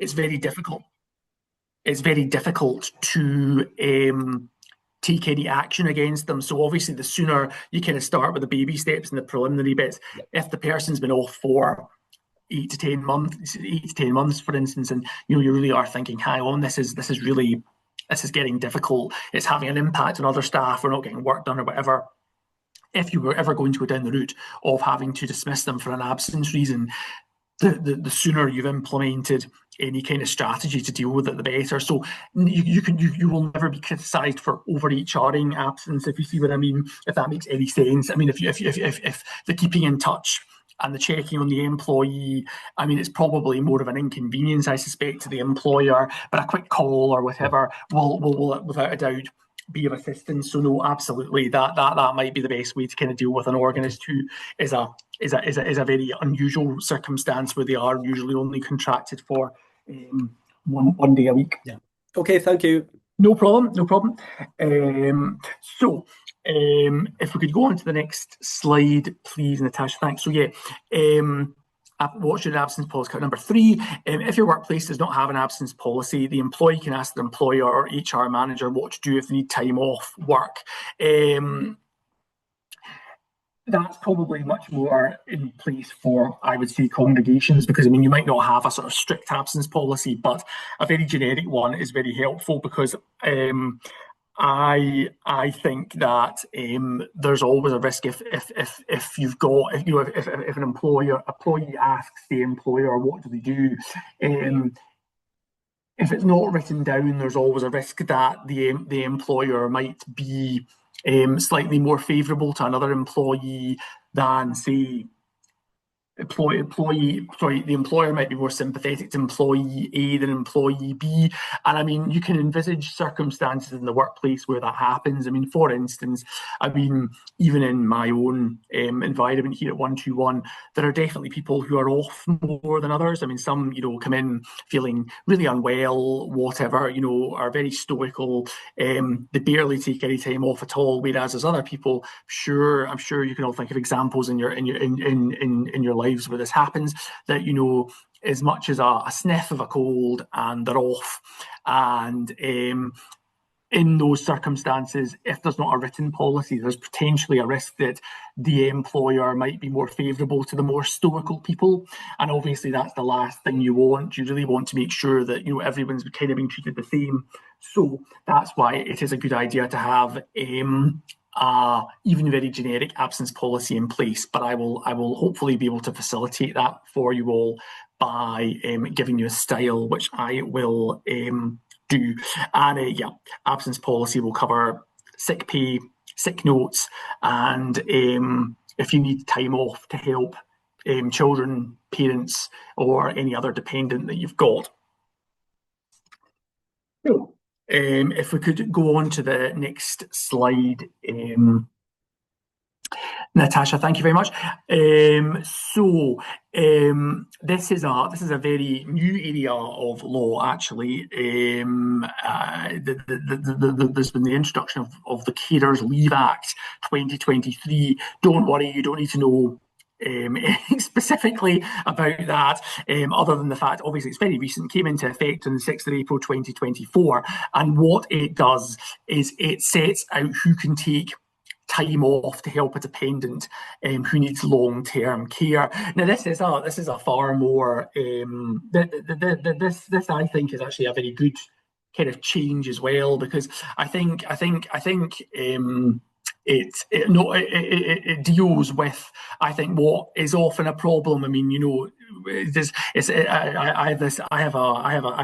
it's very difficult. It's very difficult to take any action against them. So obviously, the sooner you kind of start with the baby steps and the preliminary bits, if the person's been off for 8 to 10 months, for instance, and you really are thinking, hang on, this is getting difficult. It's having an impact on other staff. We're not getting work done or whatever. If you were ever going to go down the route of having to dismiss them for an absence reason, the sooner you've implemented any kind of strategy to deal with it, the better. So you will never be criticised for over-HRing absence, if you see what I mean, if that makes any sense. I mean, if the keeping in touch and the checking on the employee, I mean, it's probably more of an inconvenience, I suspect, to the employer, but a quick call or whatever will without a doubt be of assistance. So no, absolutely, that might be the best way to kind of deal with an organist who is a very unusual circumstance where they are usually only contracted for one day a week. Yeah. Okay, thank you. No problem. So if we could go on to the next slide, please, Natasha. Thanks. So yeah, what's your absence policy? Number 3, if your workplace does not have an absence policy, the employee can ask their employer or HR manager what to do if they need time off work. That's probably much more in place for, I would say, congregations, because I mean, you might not have a sort of strict absence policy, but a very generic one is very helpful, because I think that there's always a risk if an employee asks the employer what do they do, if it's not written down, there's always a risk that the employer might be slightly more favourable to another employee than, say, the employer might be more sympathetic to employee A than employee B. And I mean, you can envisage circumstances in the workplace where that happens. I mean, for instance, even in my own environment here at 121, there are definitely people who are off more than others. I mean, some, come in feeling really unwell, whatever, are very stoical. They barely take any time off at all. Whereas there's other people, I'm sure you can all think of examples in your life where this happens, that as much as a sniff of a cold and they're off. And in those circumstances, if there's not a written policy, there's potentially a risk that the employer might be more favourable to the more stoical people. And obviously that's the last thing you want. You really want to make sure that everyone's kind of being treated the same. So that's why it is a good idea to have even very generic absence policy in place, but I will hopefully be able to facilitate that for you all by giving you a style, which I will do. And absence policy will cover sick pay, sick notes, and if you need time off to help children, parents, or any other dependent that you've got. So, if we could go on to the next slide, Natasha, thank you very much. This is a very new area of law, actually. There's been the introduction of the Carers Leave Act 2023. Don't worry, you don't need to know specifically about that, other than the fact, obviously, it's very recent, came into effect on the 6th of April 2024. And what it does is it sets out who can take time off to help a dependent who needs long-term care. Now, this is a far more this I think is actually a very good kind of change as well, because I think it deals with, I think, what is often a problem. I mean, I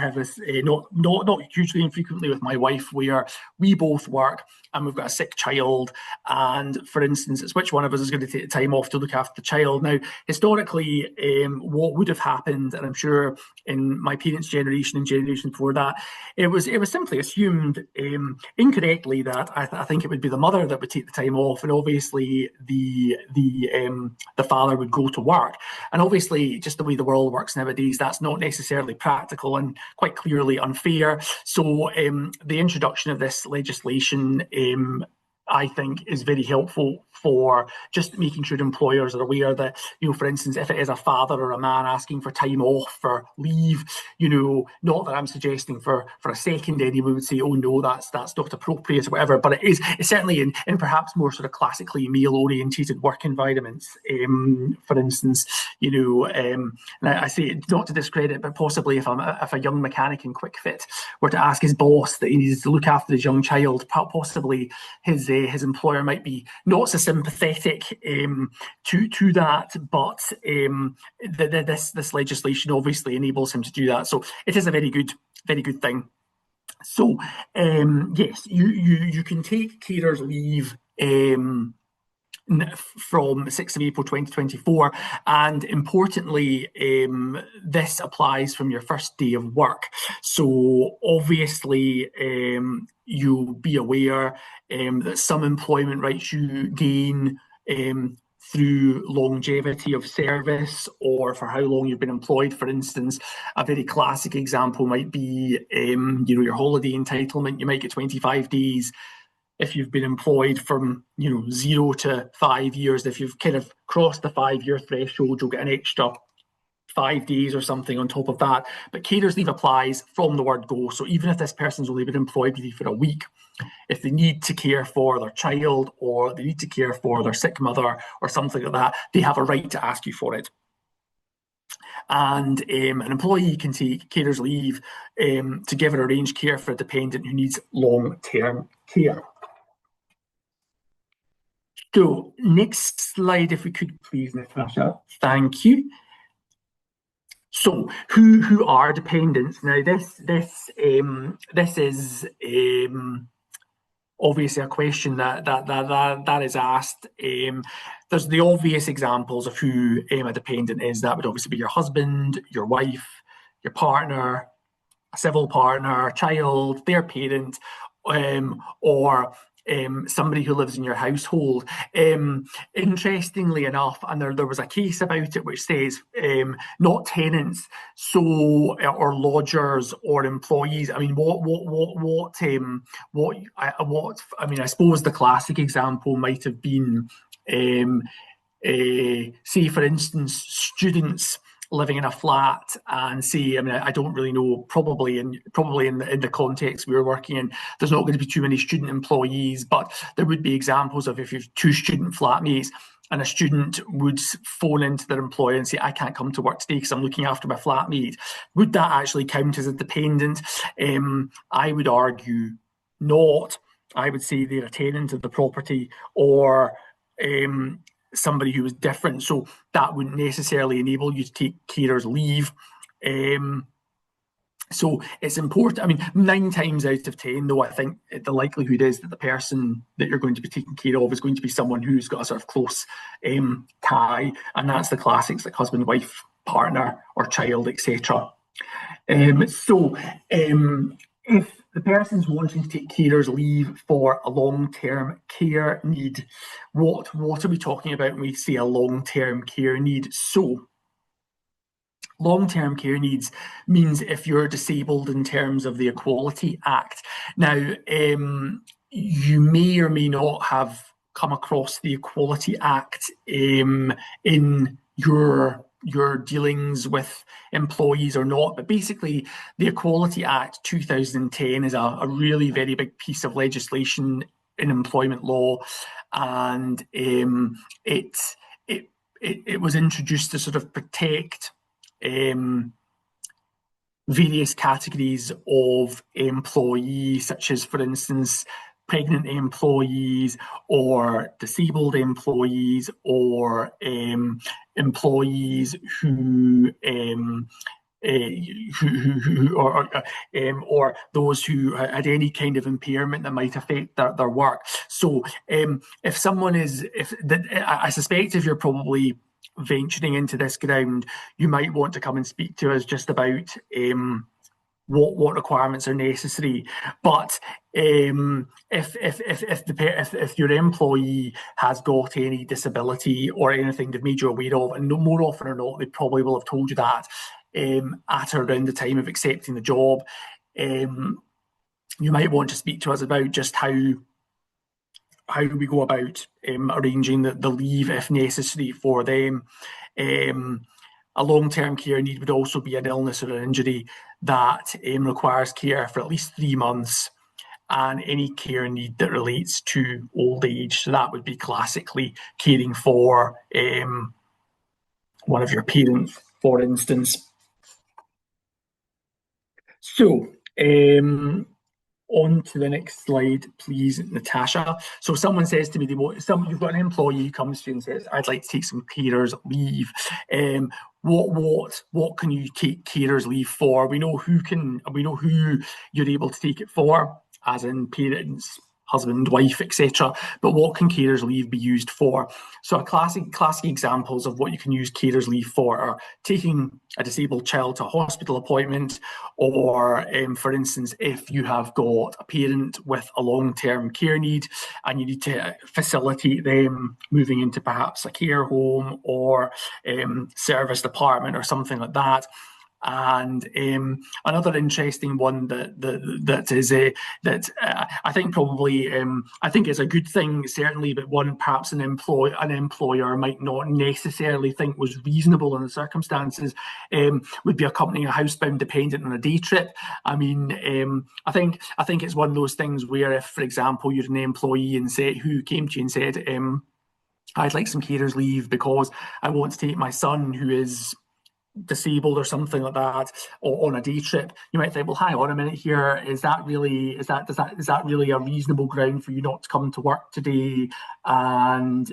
have this not hugely infrequently with my wife, where we both work and we've got a sick child, and for instance, it's which one of us is going to take the time off to look after the child. Now, historically, what would have happened, and I'm sure in my parents' generation and generation before that, it was simply assumed incorrectly that I think it would be the mother that would take the time off, and obviously the father would go to work. And obviously, just the way the world works nowadays, that's not necessarily practical and quite clearly unfair. So the introduction of this legislation I think is very helpful for just making sure employers are aware that, for instance, if it is a father or a man asking for time off or leave, not that I'm suggesting for a second anyone would say, oh no, that's not appropriate or whatever, but it's certainly in perhaps more sort of classically male-orientated work environments, for instance, and I say it not to discredit, but possibly if a young mechanic in Quick Fit were to ask his boss that he needs to look after his young child, possibly his employer might be not so sympathetic to that, but this legislation obviously enables him to do that. So it is a very good thing. So yes, you can take carers leave from the 6th of April 2024, and importantly, this applies from your first day of work. So obviously, you'll be aware that some employment rights you gain through longevity of service or for how long you've been employed. For instance, a very classic example might be your holiday entitlement. You might get 25 days if you've been employed from 0 to 5 years. If you've kind of crossed the 5-year threshold, you'll get an extra 5 days or something on top of that. But carers leave applies from the word go. So even if this person's only been employed with you for a week, if they need to care for their child or they need to care for their sick mother or something like that, they have a right to ask you for it. And an employee can take carers leave to give or arrange care for a dependent who needs long-term care. So next slide, if we could please, Natasha. Thank you. So who are dependents? Now this is obviously a question that is asked. There's the obvious examples of who a dependent is. That would obviously be your husband, your wife, your partner, a civil partner, child, their parent, or somebody who lives in your household. Interestingly enough, and there was a case about it which says not tenants, so or lodgers or employees. I mean, I suppose the classic example might have been, say for instance, students living in a flat, and say, I don't really know, probably in the context we were working in, there's not going to be too many student employees, but there would be examples of if you've 2 student flatmates and a student would phone into their employer and say, I can't come to work today because I'm looking after my flatmate. Would that actually count as a dependent? I would argue not. I would say they're a tenant of the property, or somebody who was different, so that wouldn't necessarily enable you to take carers leave. So it's important. 9 times out of 10, though, I think the likelihood is that the person that you're going to be taking care of is going to be someone who's got a sort of close tie, and that's the classics like husband, wife, partner, or child, etc. If the person's wanting to take carers leave for a long-term care need, what are we talking about when we say a long-term care need? So long-term care needs means if you're disabled in terms of the Equality Act. Now, you may or may not have come across the Equality Act in your dealings with employees or not, but basically the Equality Act 2010 is a really very big piece of legislation in employment law, and it was introduced to sort of protect various categories of employees, such as, for instance, pregnant employees or disabled employees, or employees or those who had any kind of impairment that might affect their work. So if someone I suspect if you're probably venturing into this ground, you might want to come and speak to us just about what requirements are necessary. But if your employee has got any disability or anything they've made you aware of, and no more often or not, they probably will have told you that at or around the time of accepting the job, you might want to speak to us about just how how do we go about arranging the leave if necessary for them. A long-term care need would also be an illness or an injury that requires care for at least 3 months, and any care need that relates to old age. So that would be classically caring for one of your parents, for instance. So, on to the next slide, please, Natasha. So someone says to me, you've got an employee who comes to you and says, "I'd like to take some carers leave." What can you take carers leave for? We know who you're able to take it for, as in parents, husband, wife, etc. But what can carers leave be used for? So classic examples of what you can use carers leave for are taking a disabled child to a hospital appointment, or for instance, if you have got a parent with a long-term care need and you need to facilitate them moving into perhaps a care home or service department or something like that. And another interesting one that I think probably I think is a good thing, certainly, but one perhaps an employer might not necessarily think was reasonable in the circumstances, would be accompanying a housebound dependent on a day trip. I mean, I think it's one of those things where, if, for example, you're an employee and who came to you and said, "I'd like some carers leave because I want to take my son who is disabled or something like that on a day trip," you might think, well, hang on a minute here, is that really a reasonable ground for you not to come to work today? And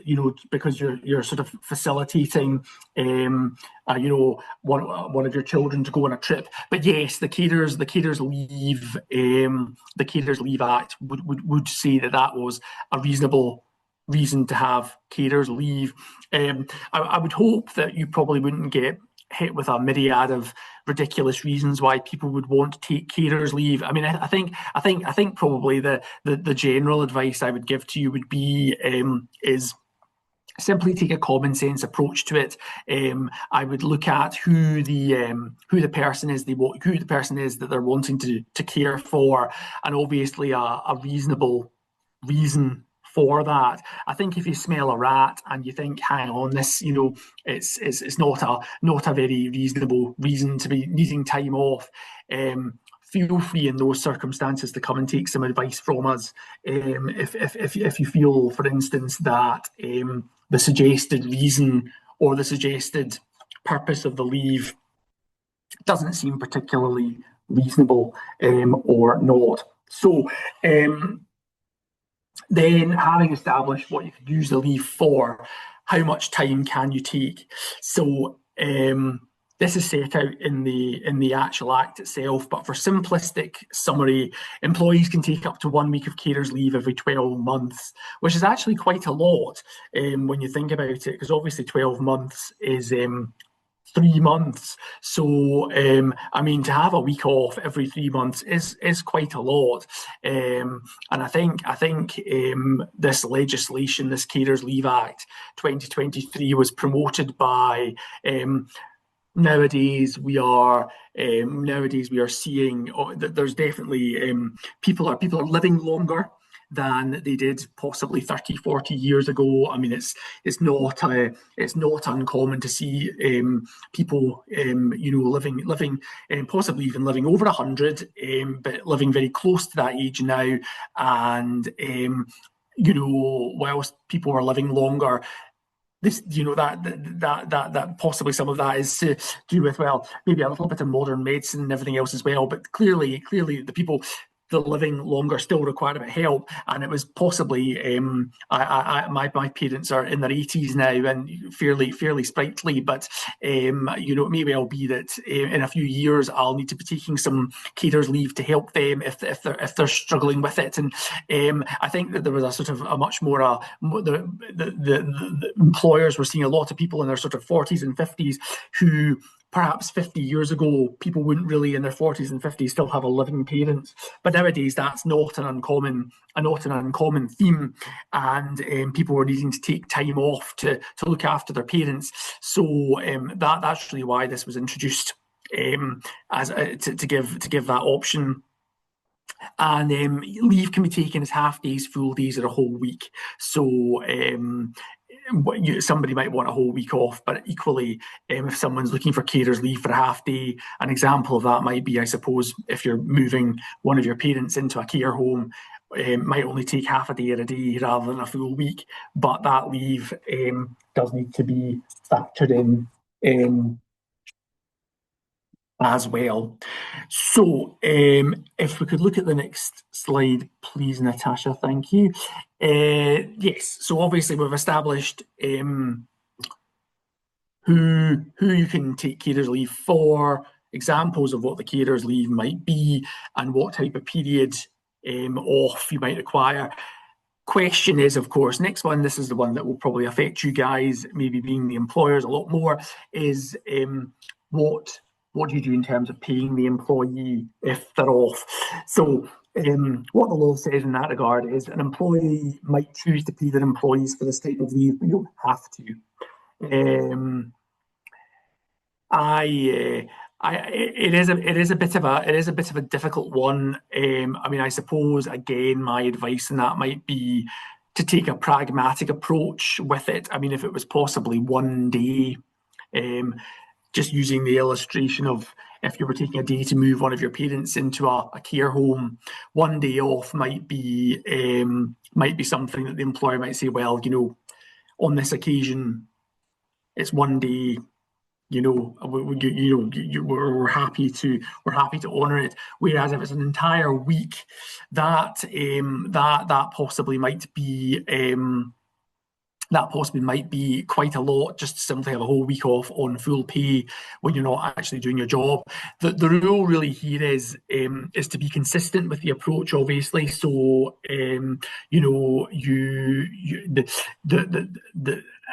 because you're sort of facilitating one of your children to go on a trip. But yes, the Carers Leave Act would say that was a reasonable reason to have carers leave. I would hope that you probably wouldn't get hit with a myriad of ridiculous reasons why people would want to take carers leave. I mean, I think probably the general advice I would give to you would be is simply take a common sense approach to it. I would look at who the person is that they're wanting to care for, and obviously a reasonable reason for that. I think if you smell a rat and you think, hang on, this, it's not a very reasonable reason to be needing time off, feel free in those circumstances to come and take some advice from us. If you feel, for instance, that the suggested reason or the suggested purpose of the leave doesn't seem particularly reasonable or not. So then, having established what you could use the leave for, how much time can you take? So this is set out in the actual Act itself, but for simplistic summary, employees can take up to 1 week of carers leave every 12 months, which is actually quite a lot when you think about it, because obviously 12 months is 3 months. So I mean, to have a week off every 3 months is quite a lot. And I think this legislation, this Carers Leave Act 2023, was promoted by nowadays we are seeing that there's definitely people are living longer than they did possibly 30, 40 years ago. I mean, it's not uncommon to see people living possibly even living over 100, but living very close to that age now. And whilst people are living longer, that possibly some of that is to do with, well, maybe a little bit of modern medicine and everything else as well. But clearly the people that living longer still require a bit of help, and it was possibly my parents are in their 80s now and fairly sprightly, but it may well be that in a few years I'll need to be taking some carers leave to help them if they're struggling with it. And I think that there was a sort of a much more the employers were seeing a lot of people in their sort of 40s and 50s who perhaps 50 years ago, people wouldn't really in their 40s and 50s still have a living parent. But nowadays, that's not an uncommon theme. And people were needing to take time off to look after their parents. So that's really why this was introduced, as to give that option. And leave can be taken as half days, full days, or a whole week. So somebody might want a whole week off, but equally, if someone's looking for carers leave for a half day, an example of that might be, I suppose, if you're moving one of your parents into a care home, might only take half a day or a day rather than a full week, but that leave does need to be factored in as well. So if we could look at the next slide, please, Natasha, thank you. Yes, so obviously we've established who you can take carers leave for, examples of what the carers leave might be, and what type of period off you might require. Question is, of course, next one, this is the one that will probably affect you guys, maybe being the employers a lot more, is what do you do in terms of paying the employee if they're off? So what the law says in that regard is an employee might choose to pay their employees for this type of leave, but you don't have to. It is a bit of a difficult one. I mean, I suppose again, my advice on that might be to take a pragmatic approach with it. I mean, if it was possibly one day, just using the illustration of if you were taking a day to move one of your parents into a care home, one day off might be something that the employer might say, well, on this occasion, it's one day. We're happy to honour it. Whereas if it's an entire week, that possibly might be quite a lot, just to simply have a whole week off on full pay when you're not actually doing your job. The rule really here is to be consistent with the approach, obviously. So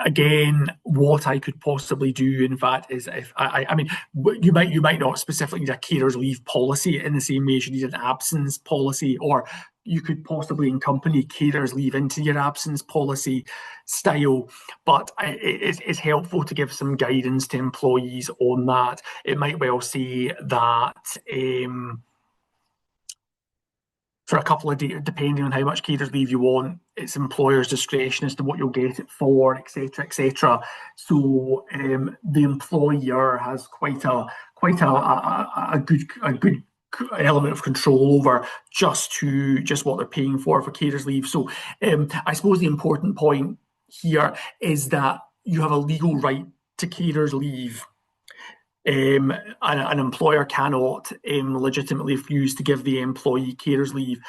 again, what I could possibly do, in fact, is if I mean, you might not specifically need a carers leave policy in the same way as you need an absence policy, or you could possibly accompany carers leave into your absence policy style, but it's helpful to give some guidance to employees on that. It might well say that for a couple of days, depending on how much carers leave you want, it's employer's discretion as to what you'll get it for, etc., etc. So the employer has quite a good element of control over just what they're paying for carers leave. So I suppose the important point here is that you have a legal right to carers leave. An employer cannot legitimately refuse to give the employee carers leave,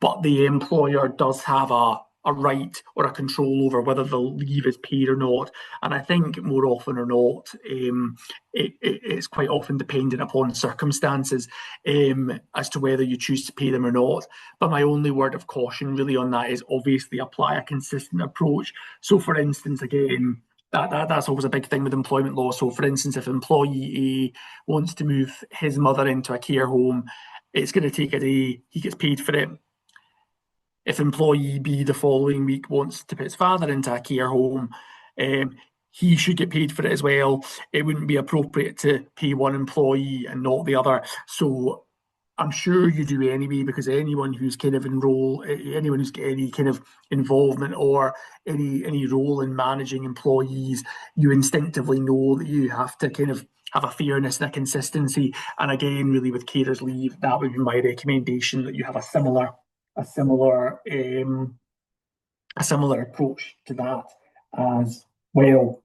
but the employer does have a right or a control over whether the leave is paid or not. And I think more often or not, it's quite often dependent upon circumstances as to whether you choose to pay them or not. But my only word of caution really on that is obviously apply a consistent approach. So for instance, again, that's always a big thing with employment law. So for instance, if employee A wants to move his mother into a care home, it's going to take a day, he gets paid for it. If employee B the following week wants to put his father into a care home, he should get paid for it as well. It wouldn't be appropriate to pay one employee and not the other. So I'm sure you do anyway, because anyone who's kind of anyone who's got any kind of involvement or any role in managing employees, you instinctively know that you have to kind of have a fairness and a consistency. And again, really with carers leave, that would be my recommendation, that you have a similar approach to that as well.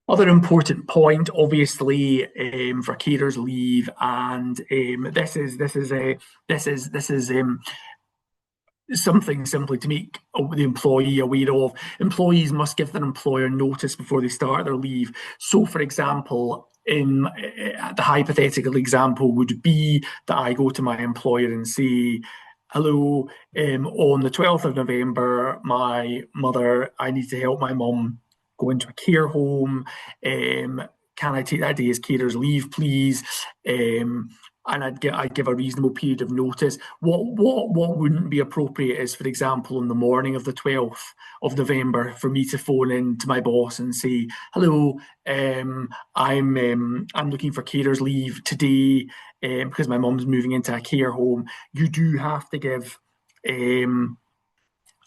Other important point, obviously, for carers leave, and this is something simply to make the employee aware of. Employees must give their employer notice before they start their leave. So, for example, in the hypothetical example would be that I go to my employer and say, hello, on the 12th of November, I need to help my mum go into a care home. Can I take that day as carers leave, please? and I'd give a reasonable period of notice. What wouldn't be appropriate is, for example, on the morning of the 12th of November, for me to phone in to my boss and say, "Hello, I'm looking for carers leave today because my mum's moving into a care home." You do have to give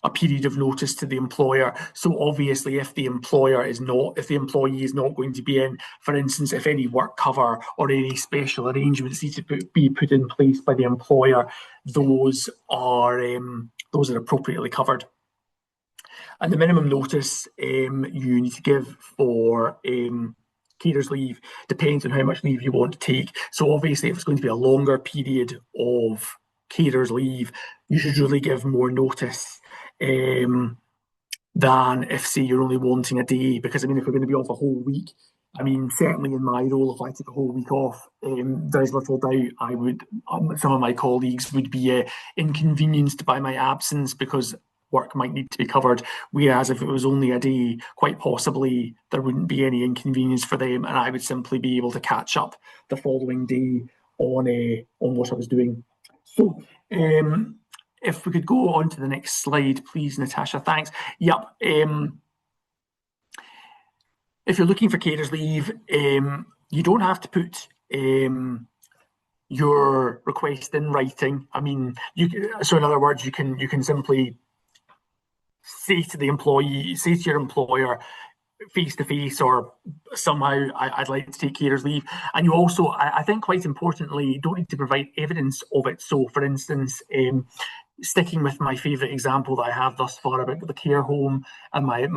a period of notice to the employer. So obviously, if the employee is not going to be in, for instance, if any work cover or any special arrangements need to be put in place by the employer, those are appropriately covered. And the minimum notice you need to give for carers leave depends on how much leave you want to take. So obviously, if it's going to be a longer period of carers leave, you should really give more notice than if, say, you're only wanting a day. Because, I mean, if we're going to be off a whole week, I mean, certainly in my role, if I took a whole week off, there's little doubt some of my colleagues would be inconvenienced by my absence because work might need to be covered. Whereas if it was only a day, quite possibly there wouldn't be any inconvenience for them, and I would simply be able to catch up the following day on what I was doing. So, if we could go on to the next slide, please, Natasha. Thanks. Yep. If you're looking for carers leave, you don't have to put your request in writing. I mean, so in other words, you can simply say to your employer, face to face or somehow, I'd like to take carers leave. And you also, I think quite importantly, don't need to provide evidence of it. So, for instance, sticking with my favourite example that I have thus far about the care home and my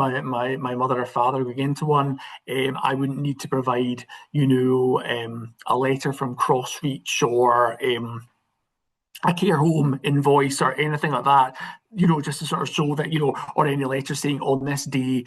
mother or father going into one, I wouldn't need to provide, a letter from Crossreach or a care home invoice or anything like that, just to sort of show that, or any letter saying on this day,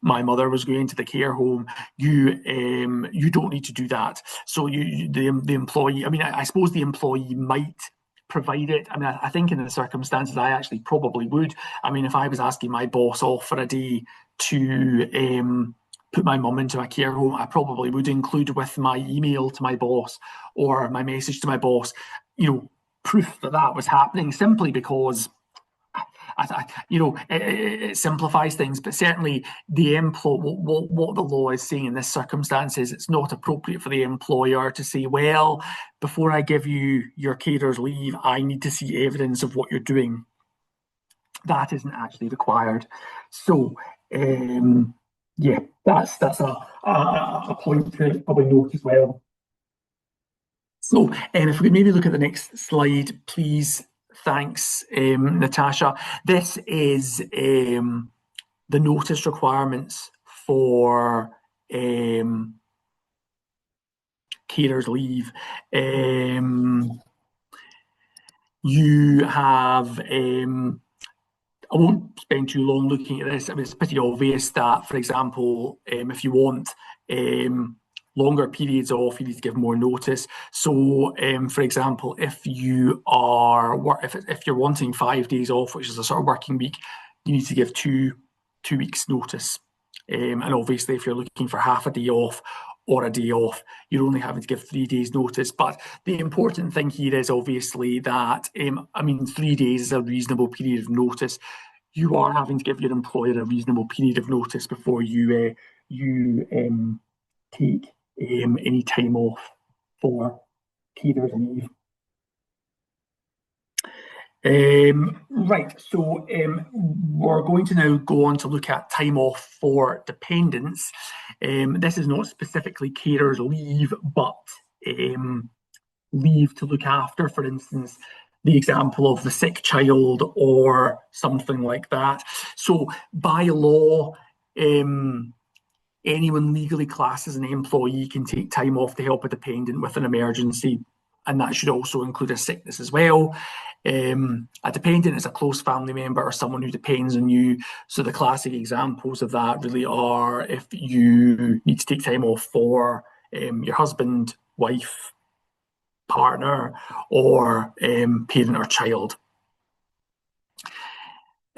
my mother was going to the care home. You don't need to do that. So the employee, I mean, I suppose the employee might provide it. I mean, I think in the circumstances, I actually probably would. I mean, if I was asking my boss off for a day to put my mum into a care home, I probably would include with my email to my boss or my message to my boss, proof that was happening, simply because it simplifies things. But certainly the what the law is saying in this circumstance is it's not appropriate for the employer to say, well, before I give you your carers leave, I need to see evidence of what you're doing. That isn't actually required. So yeah, that's a point to probably note as well. So if we could maybe look at the next slide, please. Thanks, Natasha. This is the notice requirements for carers leave. You have I won't spend too long looking at this. I mean, it's pretty obvious that, for example, if you want longer periods off, you need to give more notice. So, for example, if you're wanting 5 days off, which is a sort of working week, you need to give two weeks notice. And obviously, if you're looking for half a day off or a day off, you're only having to give 3 days notice. But the important thing here is obviously that, 3 days is a reasonable period of notice. You are having to give your employer a reasonable period of notice before you take any time off for carers leave. Right, so we're going to now go on to look at time off for dependents. This is not specifically carers leave, but leave to look after, for instance, the example of the sick child or something like that. So by law, anyone legally classed as an employee can take time off to help a dependent with an emergency, and that should also include a sickness as well. A dependent is a close family member or someone who depends on you. So the classic examples of that really are if you need to take time off for your husband, wife, partner, or parent or child.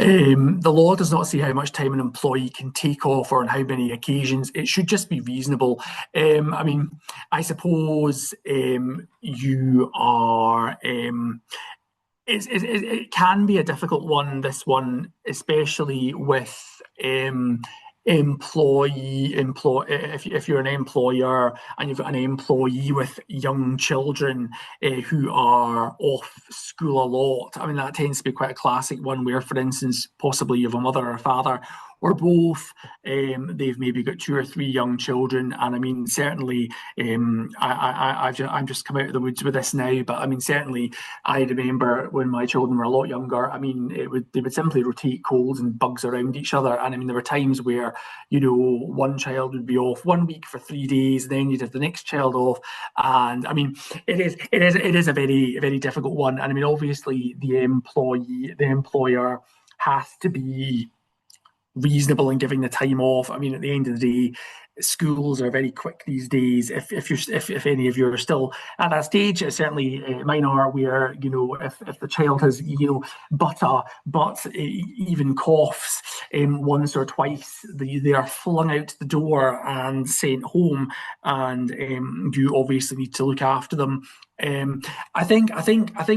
The law does not say how much time an employee can take off or on how many occasions. It should just be reasonable. I mean, I suppose you are. It can be a difficult one, this one, especially with if you're an employer and you've got an employee with young children who are off school a lot. I mean, that tends to be quite a classic one where, for instance, possibly you have a mother or a father or both. They've maybe got 2 or 3 young children, and I mean, certainly, I've just come out of the woods with this now, but I mean, certainly, I remember when my children were a lot younger. I mean, they would simply rotate colds and bugs around each other, and I mean, there were times where one child would be off 1 week for 3 days, then you'd have the next child off, and I mean, it is a very very difficult one, and I mean, obviously, the employer has to be reasonable in giving the time off. I mean, at the end of the day, schools are very quick these days. If any of you are still at that stage, certainly mine are, where if the child has but even coughs once or twice, they are flung out the door and sent home, and you obviously need to look after them. I think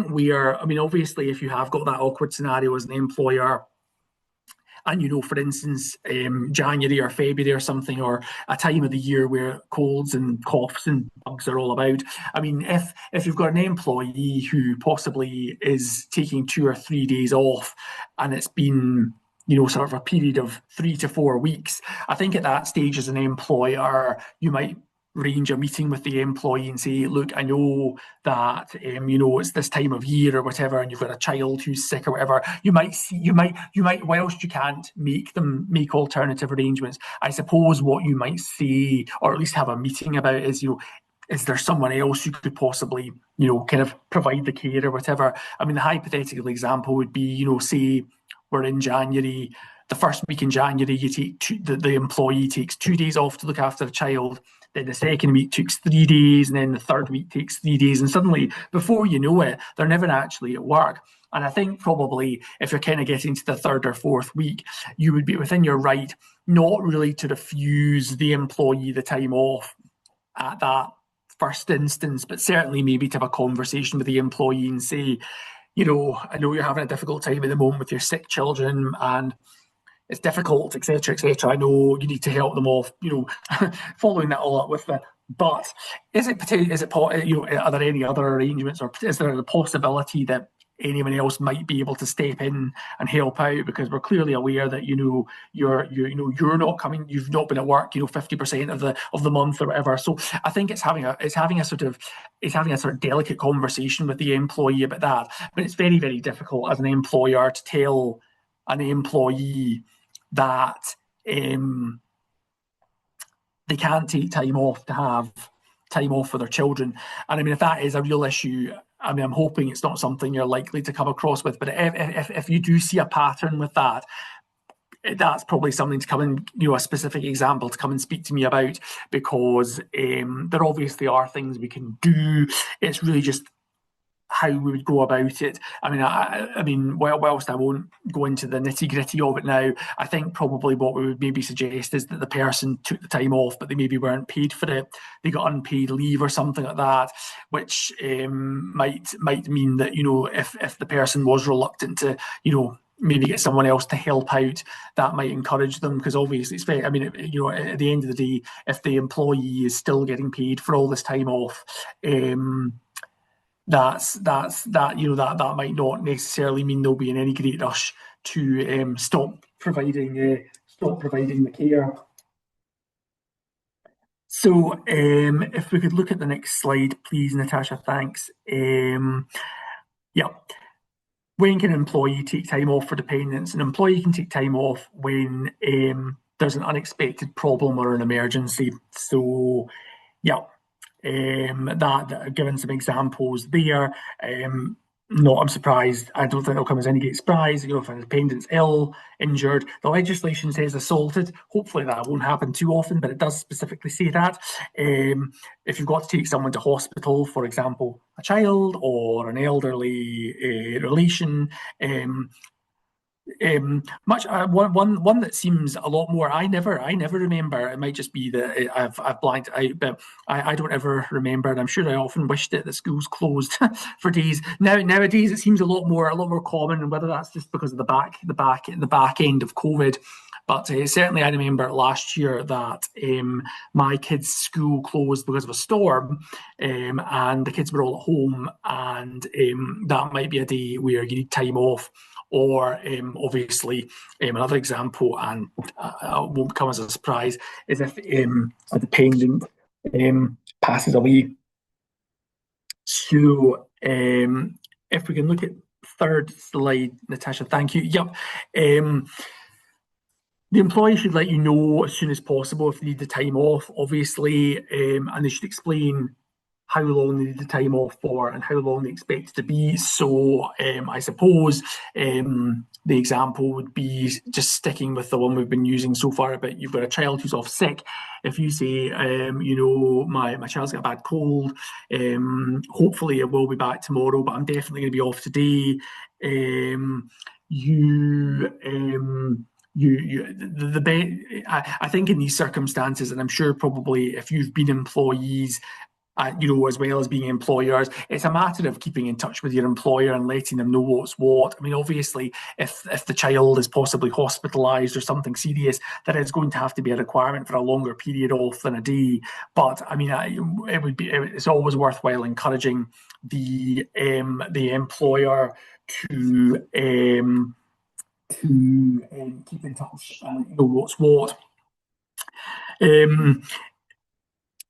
we are. I mean, obviously, if you have got that awkward scenario as an employer, and for instance, January or February or something, or a time of the year where colds and coughs and bugs are all about. I mean, if you've got an employee who possibly is taking 2 or 3 days off, and it's been sort of a period of 3 to 4 weeks, I think at that stage as an employer, you might arrange a meeting with the employee and say, look, I know that it's this time of year or whatever, and you've got a child who's sick or whatever. You might whilst you can't make alternative arrangements, I suppose what you might say, or at least have a meeting about, is there someone else who could possibly, kind of provide the care or whatever? I mean, the hypothetical example would be, say we're in January, the first week in January, the employee takes 2 days off to look after the child. Then the second week takes 3 days, and then the third week takes 3 days. And suddenly, before you know it, they're never actually at work. And I think probably if you're kind of getting to the third or fourth week, you would be within your right not really to refuse the employee the time off at that first instance, but certainly maybe to have a conversation with the employee and say, I know you're having a difficult time at the moment with your sick children, and it's difficult, etc., etc. I know you need to help them off. Following that all up with the, but are there any other arrangements, or is there a possibility that anyone else might be able to step in and help out? Because we're clearly aware that you're not coming, you've not been at work 50% of the month or whatever. So I think it's having a sort of delicate conversation with the employee about that. But it's very very difficult as an employer to tell an employee that they can't take time off to have time off for their children. And I mean, if that is a real issue, I mean, I'm hoping it's not something you're likely to come across with, but if you do see a pattern with that, that's probably something to come and, a specific example to come and speak to me about, because there obviously are things we can do. It's really just how we would go about it. I mean, whilst I won't go into the nitty-gritty of it now, I think probably what we would maybe suggest is that the person took the time off, but they maybe weren't paid for it. They got unpaid leave or something like that, which might mean that, if the person was reluctant to, maybe get someone else to help out, that might encourage them, because obviously it's at the end of the day, if the employee is still getting paid for all this time off, that might not necessarily mean they'll be in any great rush to stop providing the care. So if we could look at the next slide, please, Natasha, thanks. Yeah. When can an employee take time off for dependents? An employee can take time off when there's an unexpected problem or an emergency. So, yeah. That given some examples there. I'm surprised. I don't think it'll come as any great surprise. If a dependent's ill, injured, the legislation says assaulted. Hopefully that won't happen too often, but it does specifically say that. If you've got to take someone to hospital, for example, a child or an elderly relation, Much one that seems a lot more. I never remember. It might just be that I've blanked out, but I don't ever remember, and I'm sure I often wished it that schools closed for days. Nowadays it seems a lot more common, and whether that's just because of the back end of COVID. But certainly, I remember last year that my kids' school closed because of a storm, and the kids were all at home, and that might be a day where you need time off. Or obviously, another example, and won't come as a surprise, is if a dependent passes away. So if we can look at third slide, Natasha, thank you. Yep. The employee should let you know as soon as possible if they need the time off, obviously, and they should explain how long they need the time off for and how long they expect it to be. So I suppose the example would be just sticking with the one we've been using so far about you've got a child who's off sick. If you say, my child's got a bad cold, hopefully it will be back tomorrow, but I'm definitely going to be off today. I think in these circumstances, and I'm sure probably if you've been employees, as well as being employers, it's a matter of keeping in touch with your employer and letting them know what's what. I mean, obviously, if the child is possibly hospitalised or something serious, there is going to have to be a requirement for a longer period off than a day. But I mean, it's always worthwhile encouraging the employer to keep in touch and know what's what.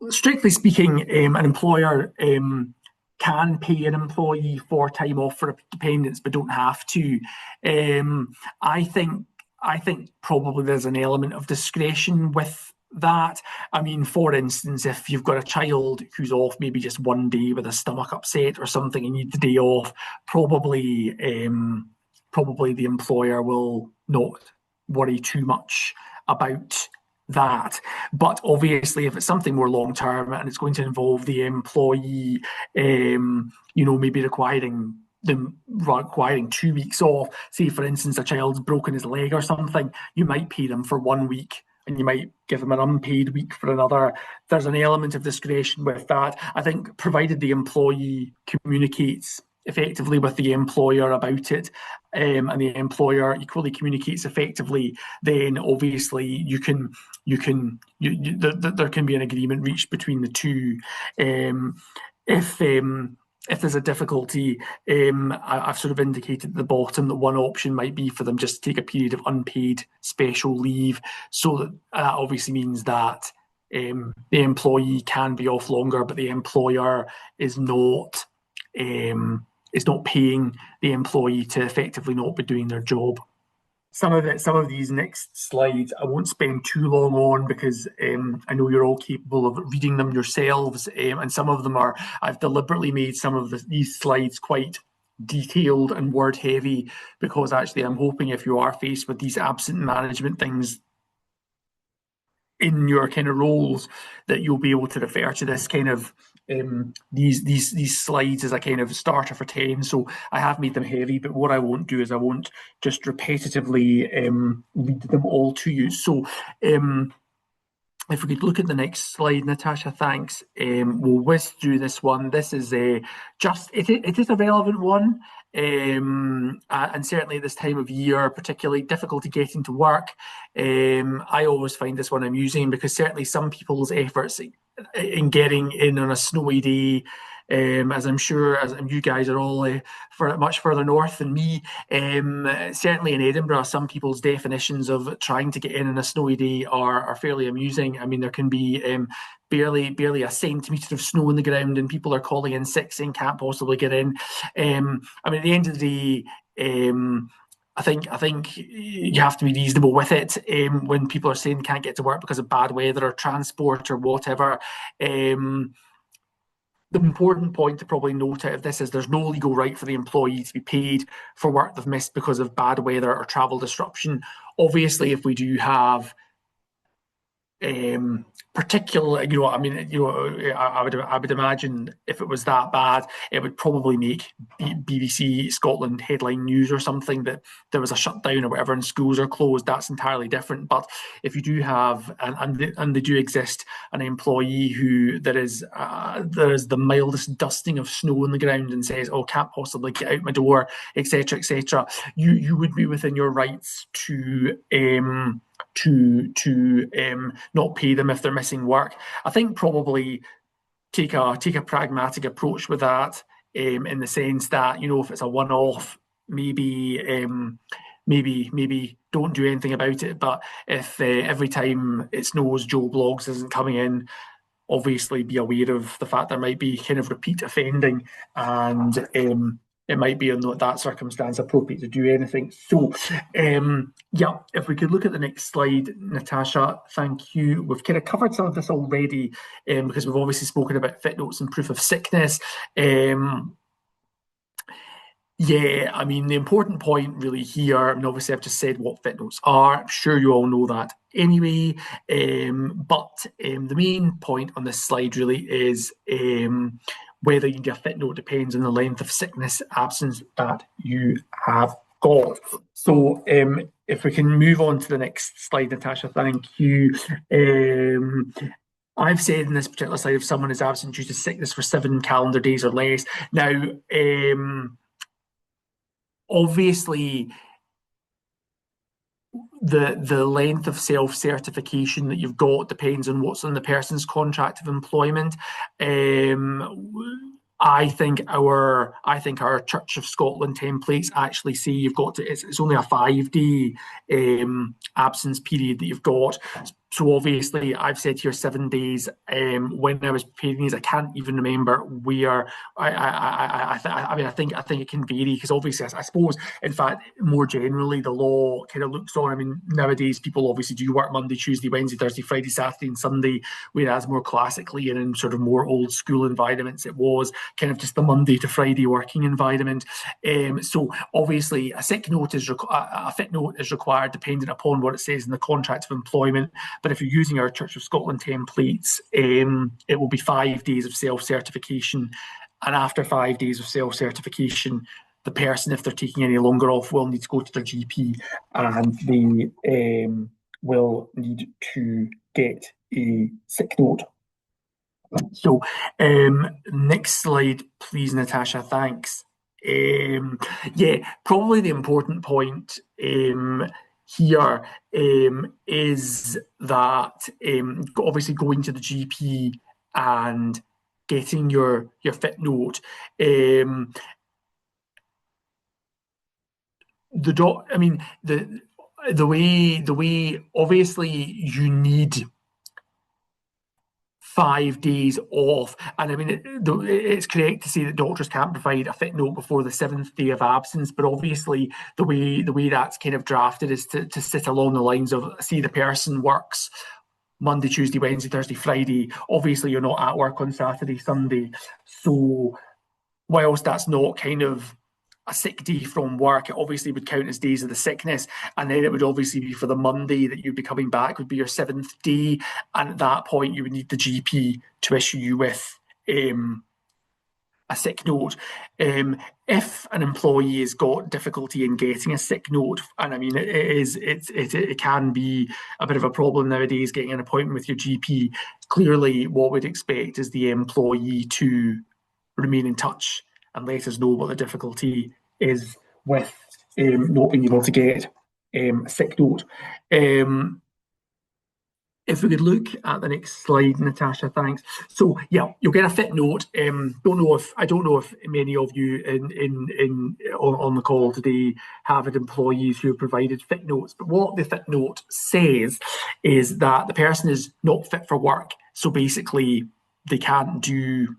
Strictly speaking, an employer can pay an employee for time off for dependents, but don't have to. I think probably there's an element of discretion with that. I mean, for instance, if you've got a child who's off maybe just one day with a stomach upset or something and you need the day off, probably the employer will not worry too much about that. But obviously, if it's something more long term and it's going to involve the employee, maybe requiring 2 weeks off, say for instance, a child's broken his leg or something, you might pay them for 1 week and you might give them an unpaid week for another. There's an element of discretion with that. I think provided the employee communicates effectively with the employer about it, and the employer equally communicates effectively, then obviously there can be an agreement reached between the two. If there's a difficulty, I've sort of indicated at the bottom that one option might be for them just to take a period of unpaid special leave. So that obviously means that the employee can be off longer, but the employer is not paying the employee to effectively not be doing their job. Some of these next slides I won't spend too long on because I know you're all capable of reading them yourselves, and some of them I've deliberately made some of these slides quite detailed and word heavy because actually I'm hoping if you are faced with these absent management things in your kind of roles that you'll be able to refer to this kind of these slides as a kind of starter for 10. So I have made them heavy, but what I won't do is I won't just repetitively read them all to you. So if we could look at the next slide, Natasha, thanks. We'll whiz through this one. This is it is a relevant one, and certainly at this time of year, particularly difficulty getting to work. I always find this one amusing because certainly some people's efforts in getting in on a snowy day, as I'm sure as you guys are all much further north than me. Certainly in Edinburgh, some people's definitions of trying to get in on a snowy day are fairly amusing. I mean, there can be barely a centimetre of snow on the ground, and people are calling in sick saying can't possibly get in. I mean, at the end of the day, I think you have to be reasonable with it when people are saying they can't get to work because of bad weather or transport or whatever. The important point to probably note out of this is there's no legal right for the employee to be paid for work they've missed because of bad weather or travel disruption. Obviously, if we do have particularly, I mean, I would imagine if it was that bad, it would probably make BBC Scotland headline news or something, that there was a shutdown or whatever and schools are closed. That's entirely different. But if you do have, and they do exist, an employee who there is the mildest dusting of snow on the ground and says, "Oh, can't possibly get out my door," etc., etc., you would be within your rights to not pay them if they're missing work. I think probably take a pragmatic approach with that, in the sense that, if it's a one-off, maybe don't do anything about it. But if every time it snows, Joe Bloggs isn't coming in, obviously be aware of the fact there might be kind of repeat offending, and it might be in that circumstance appropriate to do anything. So, yeah, if we could look at the next slide, Natasha, thank you. We've kind of covered some of this already, because we've obviously spoken about fit notes and proof of sickness. Yeah, I mean, the important point really here, and obviously I've just said what fit notes are. I'm sure you all know that anyway. But the main point on this slide really is whether you need a fit note depends on the length of sickness absence that you have got. So if we can move on to the next slide, Natasha, thank you. I've said in this particular slide, if someone is absent due to sickness for 7 calendar days or less. Now, obviously, the length of self-certification that you've got depends on what's on the person's contract of employment. I think our Church of Scotland templates actually say you've got to, it's only a 5-day absence period that you've got. So obviously, I've said here 7 days. When I was preparing these, I can't even remember where. I think it can vary, because obviously, I suppose, in fact, more generally, the law kind of looks on. I mean, nowadays people obviously do work Monday, Tuesday, Wednesday, Thursday, Friday, Saturday, and Sunday, whereas more classically and in sort of more old school environments, it was kind of just the Monday to Friday working environment. So obviously, a fit note is required depending upon what it says in the contract of employment. But if you're using our Church of Scotland templates, it will be 5 days of self-certification. And after 5 days of self-certification, the person, if they're taking any longer off, will need to go to their GP, and they will need to get a sick note. So, next slide, please, Natasha. Thanks. Yeah, probably the important point here is that obviously going to the GP and getting your fit note. The way obviously you need 5 days off, and I mean it's correct to say that doctors can't provide a fit note before the 7th day of absence, but obviously the way that's kind of drafted is to sit along the lines of, see, the person works Monday, Tuesday, Wednesday, Thursday, Friday. Obviously you're not at work on Saturday, Sunday, so whilst that's not kind of a sick day from work, it obviously would count as days of the sickness, and then it would obviously be for the Monday that you'd be coming back would be your 7th day, and at that point you would need the GP to issue you with a sick note. If an employee has got difficulty in getting a sick note, and I mean it can be a bit of a problem nowadays getting an appointment with your GP, clearly what we'd expect is the employee to remain in touch and let us know what the difficulty is with not being able to get a sick note. If we could look at the next slide, Natasha, thanks. So yeah, you'll get a fit note. I don't know if many of you on the call today have had employees who have provided fit notes, but what the fit note says is that the person is not fit for work. So basically, they can't do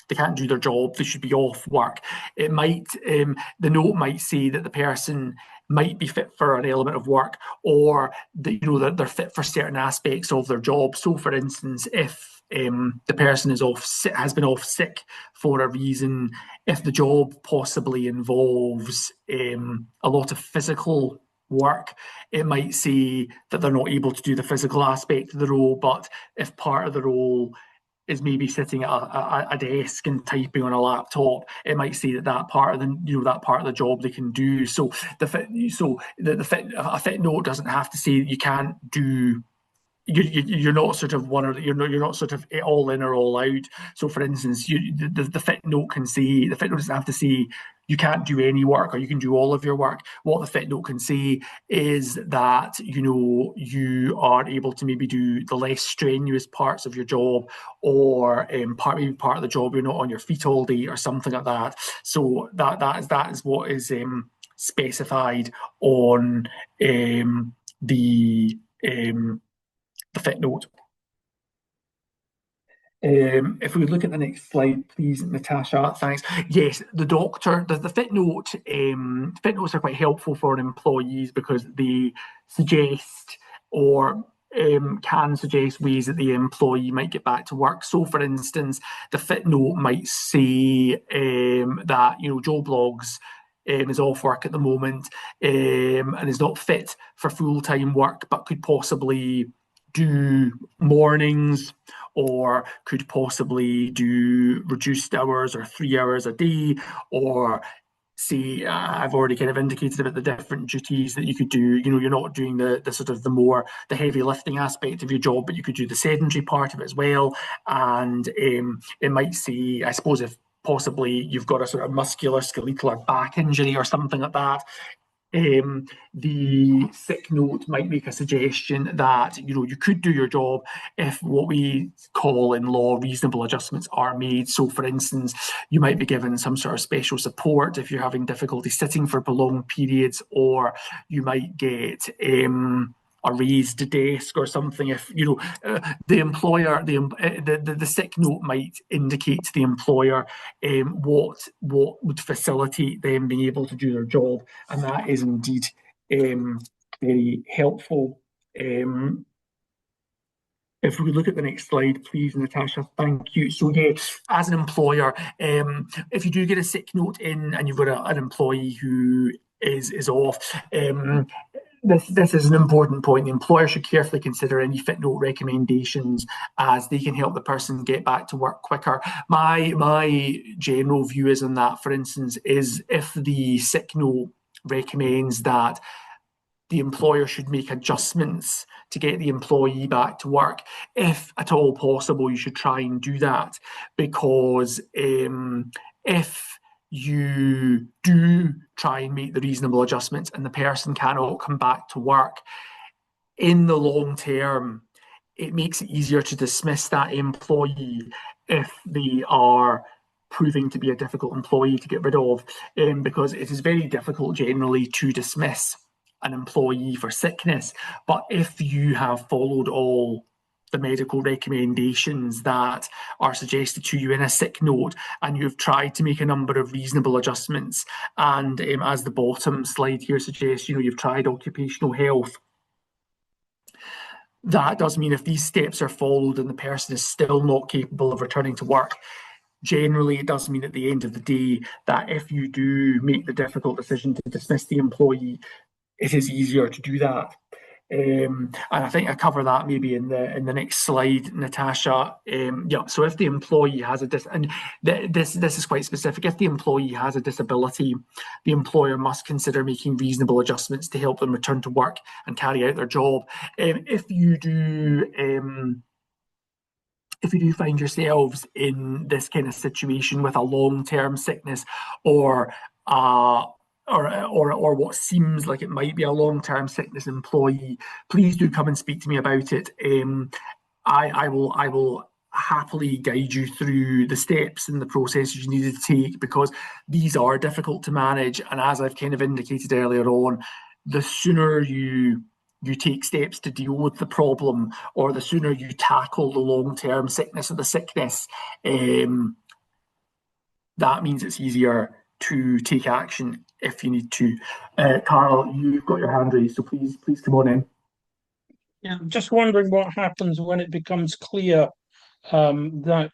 their job. They should be off work. It might the note might say that the person might be fit for an element of work, or that they're fit for certain aspects of their job. So, for instance, if the person has been off sick for a reason, if the job possibly involves a lot of physical work. It might say that they're not able to do the physical aspect of the role, but if part of the role is maybe sitting at a desk and typing on a laptop, it might say that that part of the job they can do. So a fit note doesn't have to say that you can't do. You're not sort of you're not sort of all in or all out. So, for instance, the fit note can say, the fit note doesn't have to say you can't do any work or you can do all of your work. What the fit note can say is that you are able to maybe do the less strenuous parts of your job, or maybe part of the job you're not on your feet all day or something like that. So that is what is specified on the fit note. If we look at the next slide, please, Natasha, thanks. Yes, the fit notes are quite helpful for employees because they suggest or can suggest ways that the employee might get back to work. So, for instance, the fit note might say that Joe Bloggs is off work at the moment and is not fit for full-time work, but could possibly do mornings or could possibly do reduced hours or 3 hours a day, or say I've already kind of indicated about the different duties that you could do. You're not doing the sort of the heavy lifting aspect of your job, but you could do the sedentary part of it as well. And it might say, I suppose, if possibly you've got a sort of musculoskeletal or back injury or something like that, the sick note might make a suggestion that you could do your job if what we call in law reasonable adjustments are made. So, for instance, you might be given some sort of special support if you're having difficulty sitting for prolonged periods, or you might get a raised desk or something. If the employer, the sick note might indicate to the employer what would facilitate them being able to do their job, and that is indeed very helpful. If we look at the next slide, please, Natasha, thank you. So, yeah, as an employer, if you do get a sick note in and you've got an employee who is off, this is an important point. The employer should carefully consider any fit note recommendations, as they can help the person get back to work quicker. My general view is on that, for instance, is if the sick note recommends that the employer should make adjustments to get the employee back to work, if at all possible, you should try and do that, because if you do try and make the reasonable adjustments and the person cannot come back to work, in the long term, it makes it easier to dismiss that employee if they are proving to be a difficult employee to get rid of, because it is very difficult generally to dismiss an employee for sickness. But if you have followed all the medical recommendations that are suggested to you in a sick note, and you've tried to make a number of reasonable adjustments, and as the bottom slide here suggests, you've tried occupational health, that does mean if these steps are followed and the person is still not capable of returning to work, generally it does mean at the end of the day that if you do make the difficult decision to dismiss the employee, it is easier to do that. And I think I cover that maybe in the next slide, Natasha. So if the employee has this is quite specific. If the employee has a disability, the employer must consider making reasonable adjustments to help them return to work and carry out their job. If you do find yourselves in this kind of situation with a long-term sickness, or what seems like it might be a long-term sickness employee, please do come and speak to me about it. I will happily guide you through the steps and the processes you need to take, because these are difficult to manage. And as I've kind of indicated earlier on, the sooner you take steps to deal with the problem, or the sooner you tackle the long-term sickness or the sickness, that means it's easier to take action if you need to. Carl, you've got your hand raised, so please come on in. Yeah, I'm just wondering what happens when it becomes clear that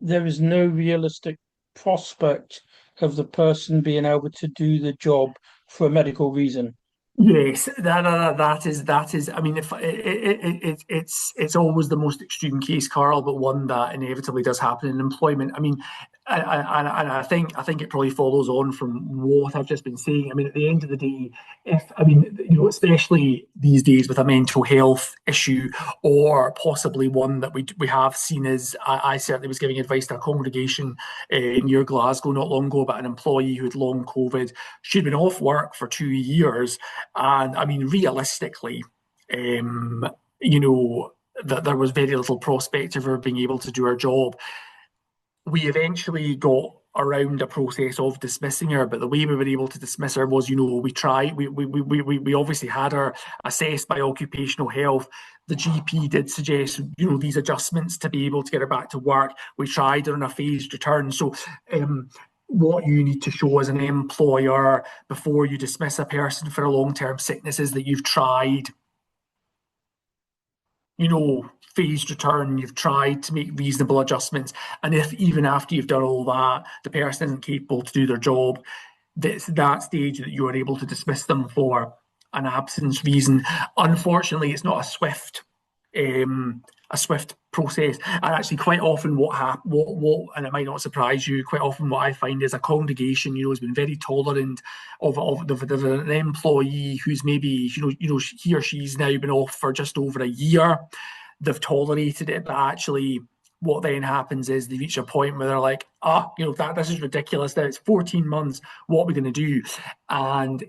there is no realistic prospect of the person being able to do the job for a medical reason. Yes, that is. I mean, if it's always the most extreme case, Carl, but one that inevitably does happen in employment. I mean, and I think it probably follows on from what I've just been saying. I mean, at the end of the day, if I mean, especially these days with a mental health issue, or possibly one that we have seen as I certainly was giving advice to a congregation near Glasgow not long ago about an employee who had long COVID. She'd been off work for 2 years, and I mean, realistically, um, you know, that there was very little prospect of her being able to do her job. We eventually got around a process of dismissing her, but the way we were able to dismiss her was, we obviously had her assessed by occupational health. The GP did suggest, these adjustments to be able to get her back to work. We tried her on a phased return. So what you need to show as an employer before you dismiss a person for a long-term sickness is that you've tried, phased return, you've tried to make reasonable adjustments. And if even after you've done all that, the person isn't capable to do their job, that's that stage that you are able to dismiss them for an absence reason. Unfortunately, it's not a swift process. And actually, quite often, and it might not surprise you, quite often what I find is a congregation, has been very tolerant of an employee who's maybe, he or she's now been off for just over a year. They've tolerated it, but actually, what then happens is they reach a point where they're like, this is ridiculous. Now it's 14 months. What are we going to do? And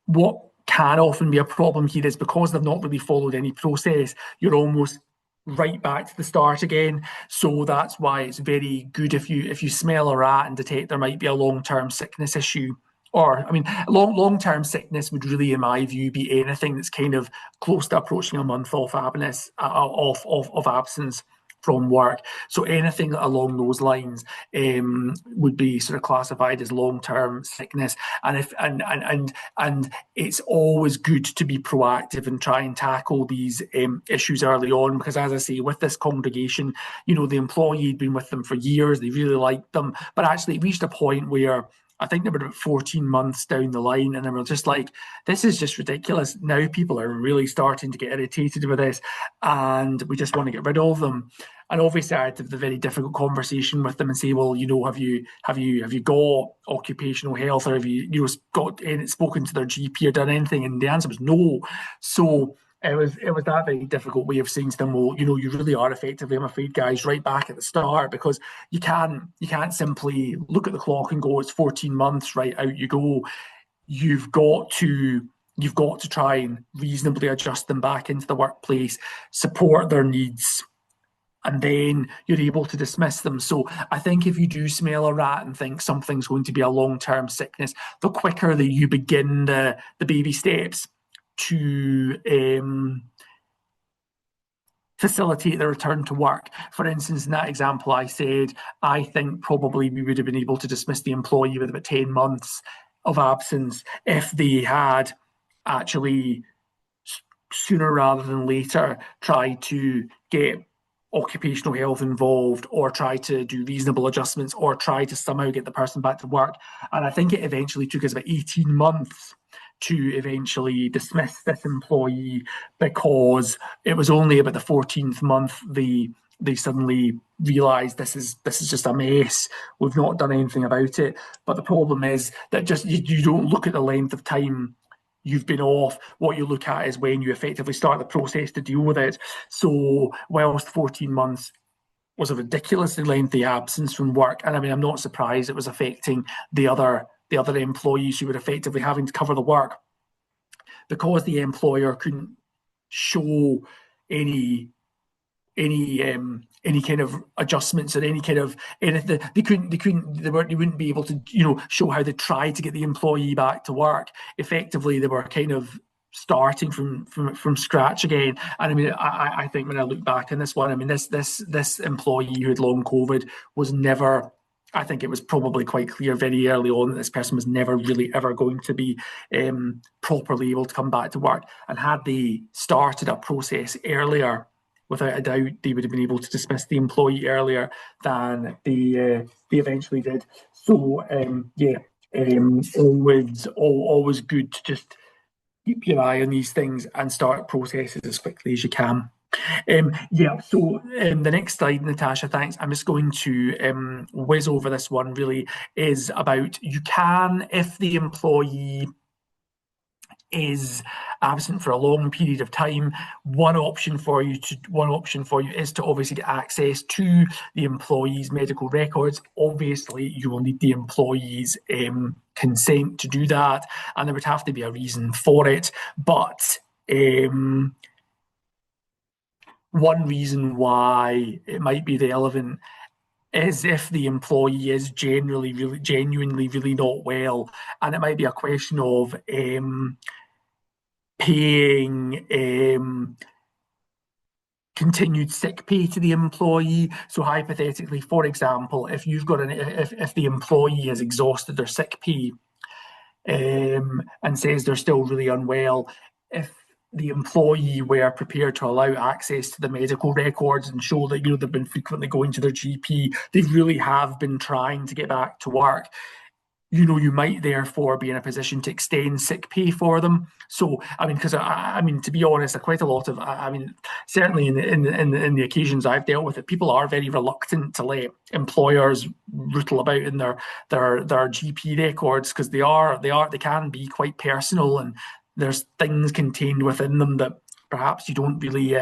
what can often be a problem here is because they've not really followed any process, you're almost right back to the start again. So that's why it's very good if you smell a rat and detect there might be a long-term sickness issue. Or, I mean, long-term sickness would really, in my view, be anything that's kind of close to approaching a month of absence from work. So anything along those lines would be sort of classified as long-term sickness. And it's always good to be proactive and try and tackle these issues early on, because, as I say, with this congregation, the employee had been with them for years, they really liked them, but actually it reached a point where I think they were about 14 months down the line, and they were just like, this is just ridiculous. Now people are really starting to get irritated with this, and we just want to get rid of them. And obviously, I had to have the very difficult conversation with them and say, well, have you got occupational health, or have you got spoken to their GP or done anything? And the answer was no. So it was that very difficult way of saying to them, well, you really are effectively, I'm afraid, guys, right back at the start, because you can't simply look at the clock and go, it's 14 months, right, out you go. You've got to try and reasonably adjust them back into the workplace, support their needs, and then you're able to dismiss them. So I think if you do smell a rat and think something's going to be a long-term sickness, the quicker that you begin the baby steps to facilitate the return to work. For instance, in that example I said, I think probably we would have been able to dismiss the employee with about 10 months of absence if they had actually sooner rather than later tried to get occupational health involved, or try to do reasonable adjustments, or try to somehow get the person back to work. And I think it eventually took us about 18 months to eventually dismiss this employee, because it was only about the 14th month they suddenly realised this is just a mess. We've not done anything about it. But the problem is that just you don't look at the length of time you've been off. What you look at is when you effectively start the process to deal with it. So whilst 14 months was a ridiculously lengthy absence from work, and I mean, I'm not surprised it was affecting the other employees who were effectively having to cover the work, because the employer couldn't show any any kind of adjustments or any kind of anything. They wouldn't be able to show how they tried to get the employee back to work. Effectively, they were kind of starting from scratch again. And I mean, I think when I look back on this one, I mean, this employee who had long COVID was never. I think it was probably quite clear very early on that this person was never really ever going to be properly able to come back to work. And had they started a process earlier, without a doubt, they would have been able to dismiss the employee earlier than they eventually did. So, yeah, always good to just keep your eye on these things and start processes as quickly as you can. The next slide, Natasha, thanks. I'm just going to whiz over this one. Really is about, you can, if the employee is absent for a long period of time, one option for you is to obviously get access to the employee's medical records. Obviously, you will need the employee's consent to do that, and there would have to be a reason for it. But one reason why it might be relevant is if the employee is genuinely really not well, and it might be a question of paying continued sick pay to the employee. So hypothetically, for example, if you've got if the employee has exhausted their sick pay and says they're still really unwell, if the employee were prepared to allow access to the medical records and show that they've been frequently going to their GP, they really have been trying to get back to work, you might therefore be in a position to extend sick pay for them. So, because to be honest, quite a lot of, certainly in the occasions I've dealt with it, people are very reluctant to let employers rootle about in their GP records, because they can be quite personal, and there's things contained within them that perhaps you don't really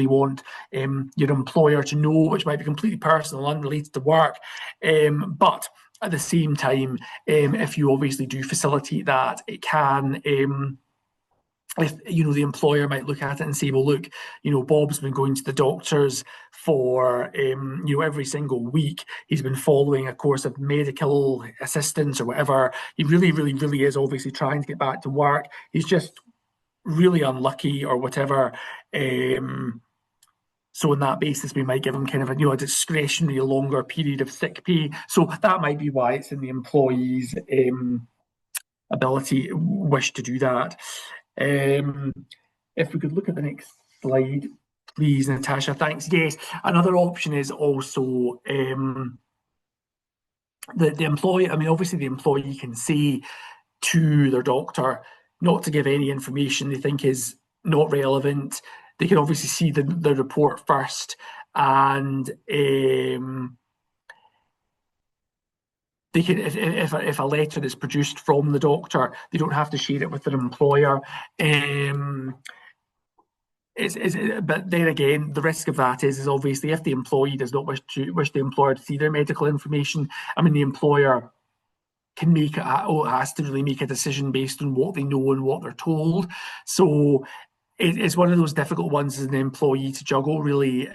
want your employer to know, which might be completely personal, unrelated to work. But at the same time, if you obviously do facilitate that, it can, if the employer might look at it and say, well, look, Bob's been going to the doctors for every single week. He's been following a course of medical assistance or whatever. He really is obviously trying to get back to work. He's just really unlucky or whatever. So on that basis, we might give him kind of a discretionary longer period of sick pay. So that might be why it's in the employee's wish to do that. If we could look at the next slide, please, Natasha. Thanks. Yes, another option is also the employee. Obviously, the employee can say to their doctor not to give any information they think is not relevant. They can obviously see the report first, and they can, if a letter is produced from the doctor, they don't have to share it with their employer. But then again, the risk of that is obviously if the employee does not wish the employer to see their medical information, the employer has to really make a decision based on what they know and what they're told. So it's one of those difficult ones as an employee to juggle, really.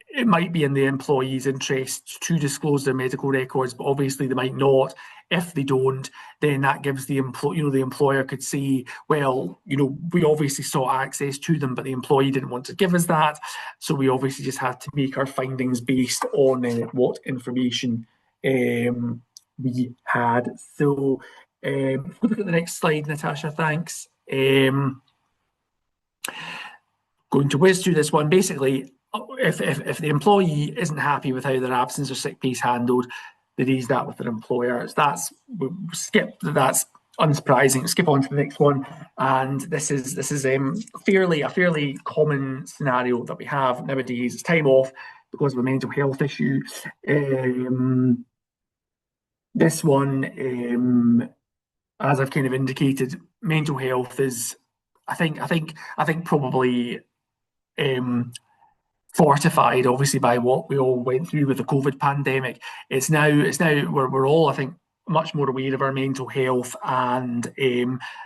It might be in the employee's interest to disclose their medical records, but obviously they might not. If they don't, then that gives the employer could say, well, we obviously sought access to them, but the employee didn't want to give us that. So we obviously just had to make our findings based on what information we had. So look at the next slide, Natasha, thanks. Going to whiz through this one. Basically, if the employee isn't happy with how their absence or sick pay is handled, they raise that with their employer. That's unsurprising. Skip on to the next one, and this is a fairly common scenario that we have nowadays. It's time off because of a mental health issue. This one, as I've kind of indicated, mental health is, I think probably fortified, obviously, by what we all went through with the COVID pandemic. It's now we're all, I think, much more aware of our mental health, and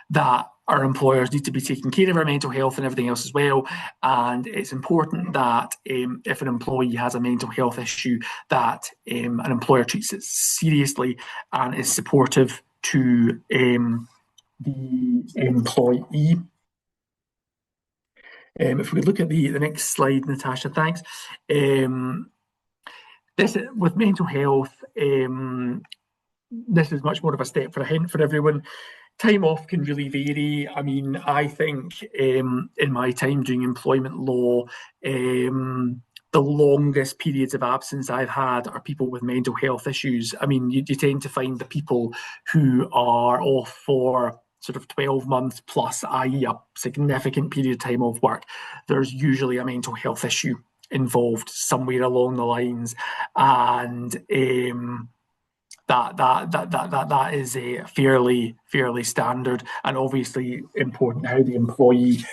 that our employers need to be taking care of our mental health and everything else as well. And it's important that if an employee has a mental health issue, that an employer treats it seriously and is supportive to the employee. If we look at the next slide, Natasha, thanks. This with mental health, this is much more of a step for a hint for everyone. Time off can really vary. I think in my time doing employment law, the longest periods of absence I've had are people with mental health issues. I mean, you tend to find the people who are off for sort of 12 months plus, i.e. a significant period of time off work. There's usually a mental health issue involved somewhere along the lines. And that is a fairly standard, and obviously important how the employee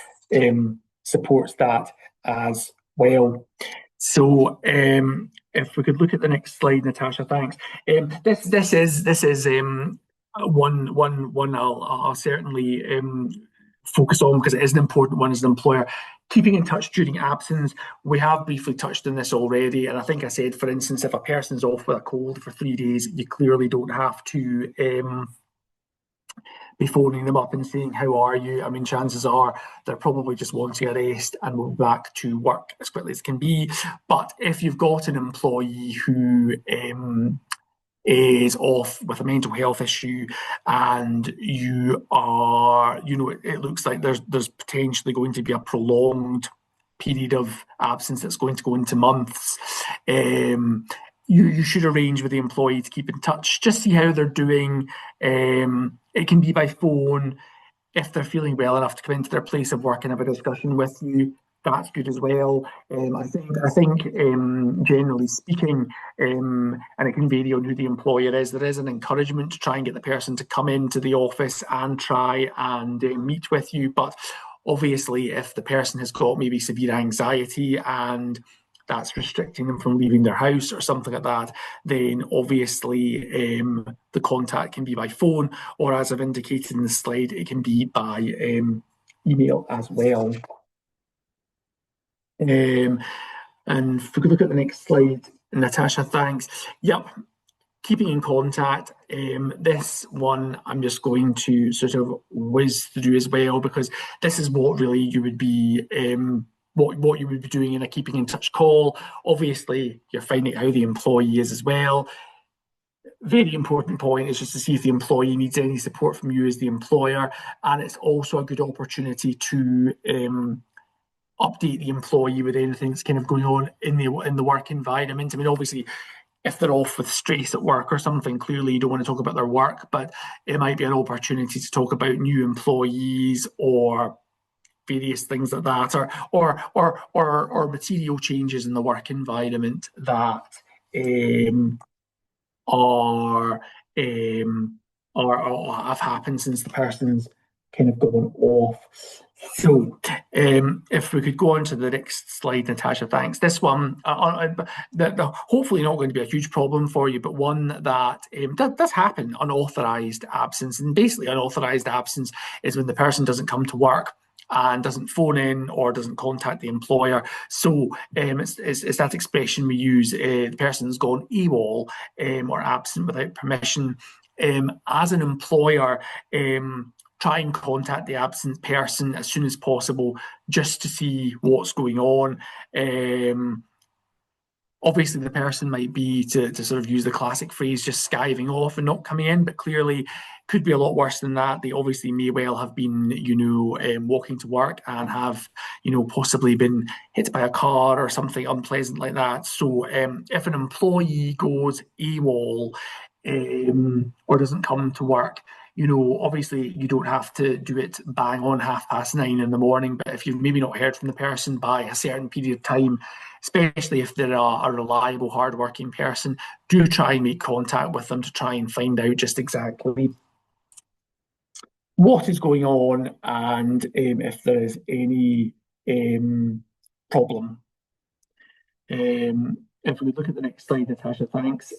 supports that as well. So if we could look at the next slide, Natasha, thanks. This is one I'll certainly focus on, because it is an important one as an employer. Keeping in touch during absence. We have briefly touched on this already, and I think I said, for instance, if a person's off with a cold for 3 days, you clearly don't have to be phoning them up and saying, how are you? I mean, chances are they're probably just wanting a rest and will be back to work as quickly as can be. But if you've got an employee who is off with a mental health issue, and you are, it looks like there's potentially going to be a prolonged period of absence that's going to go into months, you should arrange with the employee to keep in touch, just see how they're doing. It can be by phone. If they're feeling well enough to come into their place of work and have a discussion with you, that's good as well. I think generally speaking, and it can vary on who the employer is, there is an encouragement to try and get the person to come into the office and try and meet with you. But obviously, if the person has got maybe severe anxiety and that's restricting them from leaving their house or something like that, then obviously the contact can be by phone, or as I've indicated in the slide, it can be by email as well. And if we could look at the next slide, Natasha, thanks. Yep, keeping in contact. This one I'm just going to sort of whiz through as well, because this is what really you would be what you would be doing in a keeping in touch call. Obviously, you're finding out how the employee is as well. Very important point is just to see if the employee needs any support from you as the employer, and it's also a good opportunity to update the employee with anything that's kind of going on in the work environment. I mean, obviously, if they're off with stress at work or something, clearly you don't want to talk about their work, but it might be an opportunity to talk about new employees or various things like that, or material changes in the work environment that are have happened since the person's kind of gone off. So if we could go on to the next slide, Natasha, thanks. This one, hopefully not going to be a huge problem for you, but one that does happen, unauthorised absence. And basically unauthorised absence is when the person doesn't come to work and doesn't phone in or doesn't contact the employer. So it's that expression we use, the person's gone AWOL or absent without permission. As an employer, try and contact the absent person as soon as possible just to see what's going on. Obviously, the person might be, to sort of use the classic phrase, just skiving off and not coming in, but clearly could be a lot worse than that. They obviously may well have been, walking to work and have, possibly been hit by a car or something unpleasant like that. So if an employee goes AWOL or doesn't come to work, obviously you don't have to do it bang on 9:30 in the morning, but if you've maybe not heard from the person by a certain period of time, especially if they're a reliable, hardworking person, do try and make contact with them to try and find out just exactly what is going on and if there is any problem. If we look at the next slide, Natasha, thanks.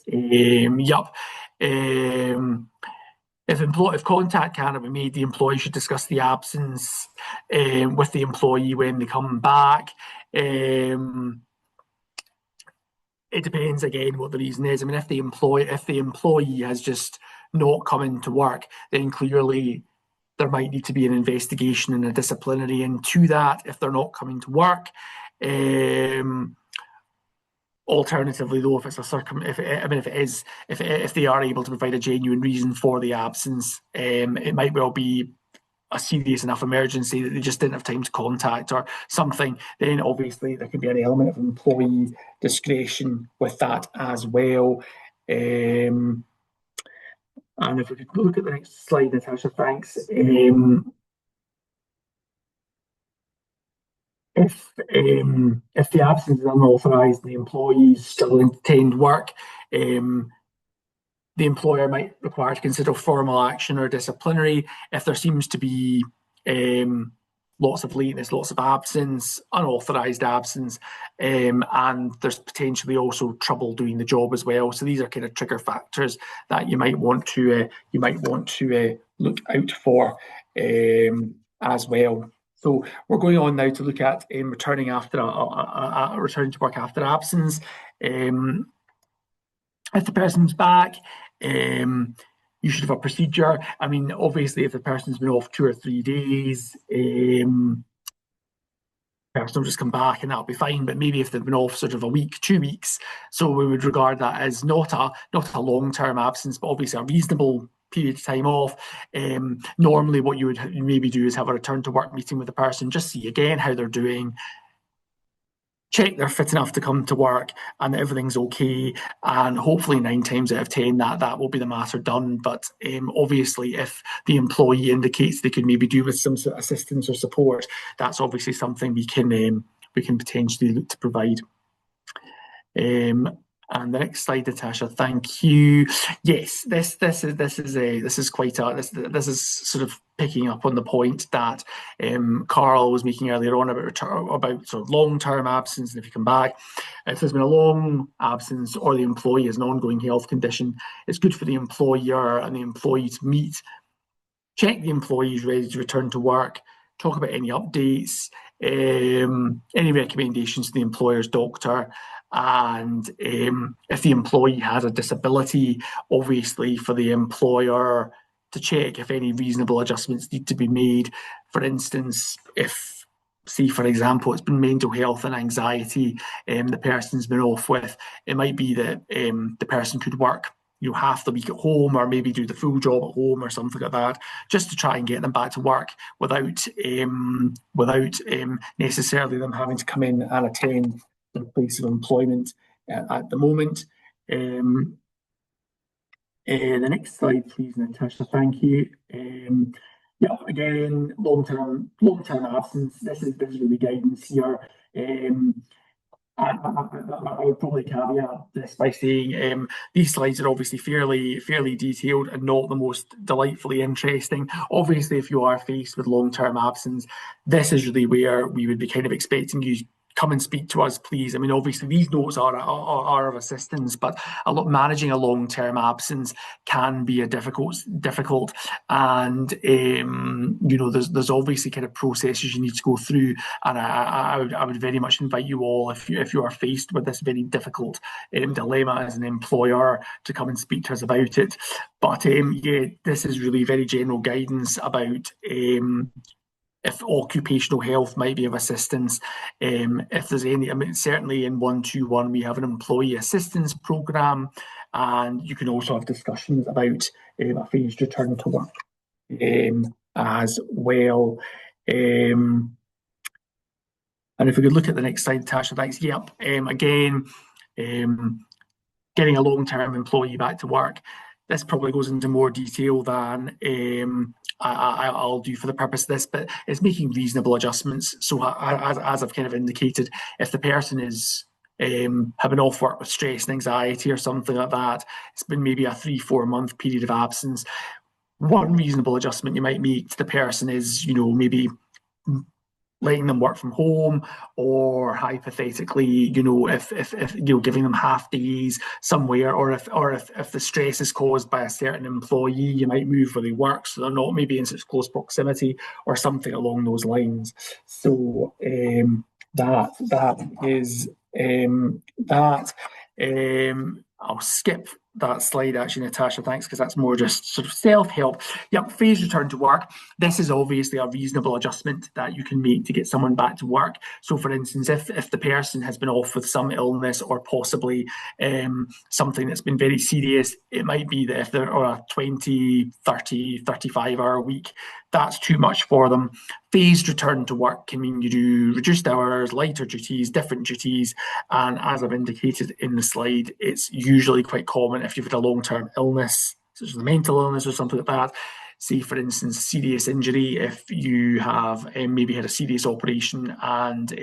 If contact cannot be made, the employee should discuss the absence with the employee when they come back. It depends again what the reason is. I mean, if the employee has just not come into work, then clearly there might need to be an investigation and a disciplinary into that if they're not coming to work. Alternatively, though, if they are able to provide a genuine reason for the absence, it might well be a serious enough emergency that they just didn't have time to contact or something, then obviously there can be an element of employee discretion with that as well. And if we could look at the next slide, Natasha, thanks. If the absence is unauthorised and the employee is struggling to attend work, the employer might require to consider formal action or disciplinary if there seems to be lots of lateness, lots of absence, unauthorised absence, and there's potentially also trouble doing the job as well. So these are kind of trigger factors that you might want to look out for as well. So we're going on now to look at returning after returning to work after absence. If the person's back, you should have a procedure. I mean, obviously, if the person's been off 2 or 3 days, person will just come back and that'll be fine. But maybe if they've been off sort of a week, 2 weeks, so we would regard that as not a long-term absence, but obviously a reasonable period of time off. Normally, what you would maybe do is have a return to work meeting with the person, just see again how they're doing, check they're fit enough to come to work and that everything's okay, and hopefully 9 times out of 10 that will be the matter done. But obviously if the employee indicates they could maybe do with some sort of assistance or support, that's obviously something we can potentially look to provide. And the next slide, Natasha, thank you. Yes, this is quite a this is sort of picking up on the point that Carl was making earlier on about sort of long-term absence. And if you come back, if there's been a long absence or the employee has an ongoing health condition, it's good for the employer and the employee to meet, check the employee is ready to return to work, talk about any updates, any recommendations to the employer's doctor. And if the employee has a disability, obviously for the employer to check if any reasonable adjustments need to be made. For instance, if, say, for example, it's been mental health and anxiety the person's been off with, it might be that the person could work half the week at home, or maybe do the full job at home or something like that, just to try and get them back to work without necessarily them having to come in and attend their place of employment at the moment. The next slide, please, Natasha. Thank you. Again, long-term absence. This is really guidance here. I would probably caveat this by saying these slides are obviously fairly detailed and not the most delightfully interesting. Obviously, if you are faced with long-term absence, this is really where we would be kind of expecting you come and speak to us, please. I mean, obviously these notes are of assistance, but managing a long-term absence can be a difficult, and there's obviously kind of processes you need to go through. And I would very much invite you all, if you are faced with this very difficult dilemma as an employer, to come and speak to us about it. But this is really very general guidance about if occupational health might be of assistance. If there's any, I mean, certainly in 121 we have an employee assistance programme, and you can also have discussions about a phased return to work as well. And if we could look at the next slide, Tasha, thanks. Yep. Again, getting a long-term employee back to work. This probably goes into more detail than I'll do for the purpose of this, but it's making reasonable adjustments. So as I've kind of indicated, if the person is having off work with stress and anxiety or something like that, it's been maybe a 3-4 month period of absence, one reasonable adjustment you might make to the person is, maybe letting them work from home, or hypothetically, if giving them half days somewhere, or if the stress is caused by a certain employee, you might move where they work so they're not maybe in such close proximity, or something along those lines. So that is that. I'll skip that slide actually, Natasha, thanks, because that's more just sort of self-help. Yep, phased return to work. This is obviously a reasonable adjustment that you can make to get someone back to work. So for instance, if the person has been off with some illness, or possibly something that's been very serious, it might be that if they're on a 20, 30, 35 hour week, that's too much for them. Phased return to work can mean you do reduced hours, lighter duties, different duties. And as I've indicated in the slide, it's usually quite common if you've had a long-term illness, such as a mental illness or something like that. Say, for instance, serious injury, if you have maybe had a serious operation, and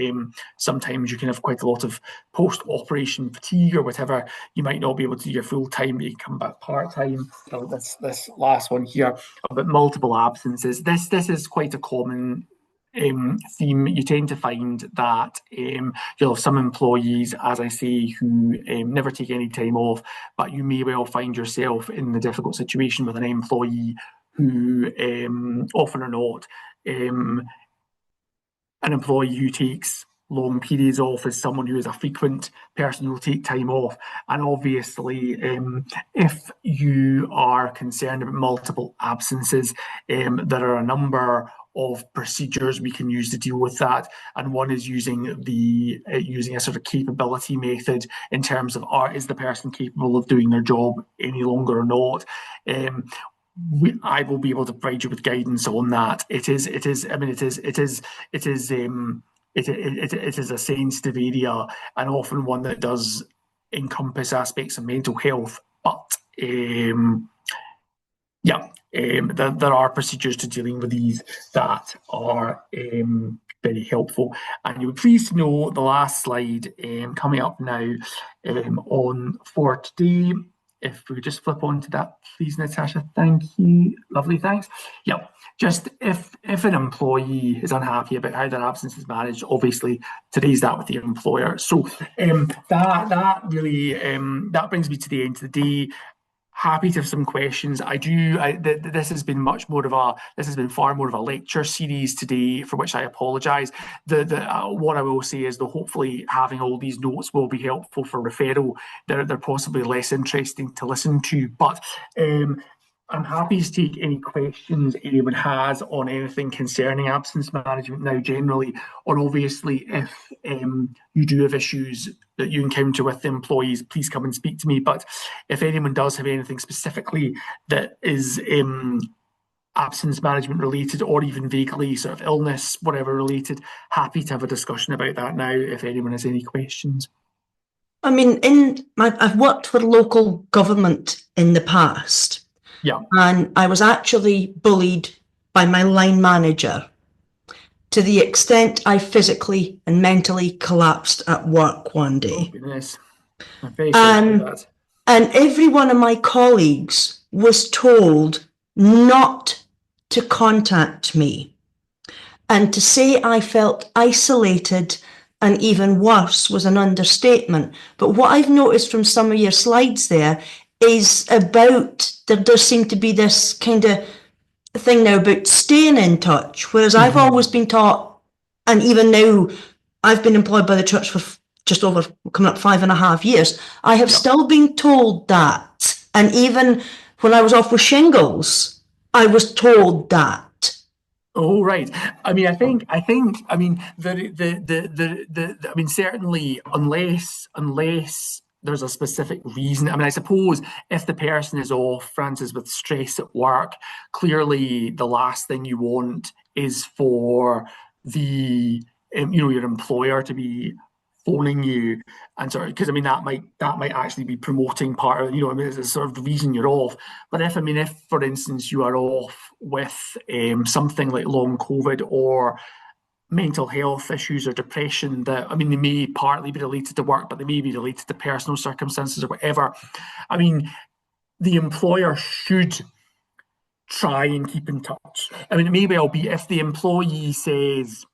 sometimes you can have quite a lot of post-operation fatigue or whatever, you might not be able to do your full time, but you can come back part-time. So this last one here about multiple absences, this is quite a common theme. You tend to find that you'll have some employees, as I say, who never take any time off, but you may well find yourself in the difficult situation with an employee who, often or not, an employee who takes long periods off is someone who is a frequent person who will take time off. And obviously, if you are concerned about multiple absences, there are a number of procedures we can use to deal with that, and one is using a sort of capability method in terms of is the person capable of doing their job any longer or not. I will be able to provide you with guidance on that. It is a sensitive area, and often one that does encompass aspects of mental health. But there are procedures to dealing with these that are very helpful. And you'll be pleased to know the last slide coming up now on for today. If we could just flip on to that, please, Natasha. Thank you. Lovely, thanks. Yeah, just if an employee is unhappy about how their absence is managed, obviously to raise that with the employer. So that really that brings me to the end of the day. Happy to have some questions. This has been far more of a lecture series today, for which I apologise. What I will say is that hopefully having all these notes will be helpful for referral. They're possibly less interesting to listen to, but I'm happy to take any questions anyone has on anything concerning absence management now generally, or obviously if you do have issues that you encounter with the employees, please come and speak to me. But if anyone does have anything specifically that is absence management related, or even vaguely sort of illness, whatever related, happy to have a discussion about that now if anyone has any questions. I mean, I've worked for local government in the past. Yeah. And I was actually bullied by my line manager to the extent I physically and mentally collapsed at work one day. Oh, goodness. I'm very sorry about that. And every one of my colleagues was told not to contact me. And to say I felt isolated and even worse was an understatement. But what I've noticed from some of your slides there is about, there seemed to be this kind of thing now about staying in touch, whereas I've always been taught, and even now I've been employed by the church for just over coming up 5.5 years, I have still been told that. And even when I was off with shingles, I was told that. Oh, right. I mean, certainly unless there's a specific reason. I mean, I suppose if the person is off, Francis, with stress at work, clearly the last thing you want is for the your employer to be phoning you and sort of, because I mean that might actually be promoting part of, I mean, it's sort of the reason you're off. But if for instance you are off with something like long COVID or mental health issues or depression that, I mean, they may partly be related to work, but they may be related to personal circumstances or whatever. I mean, the employer should try and keep in touch. I mean, it may well be if the employee says,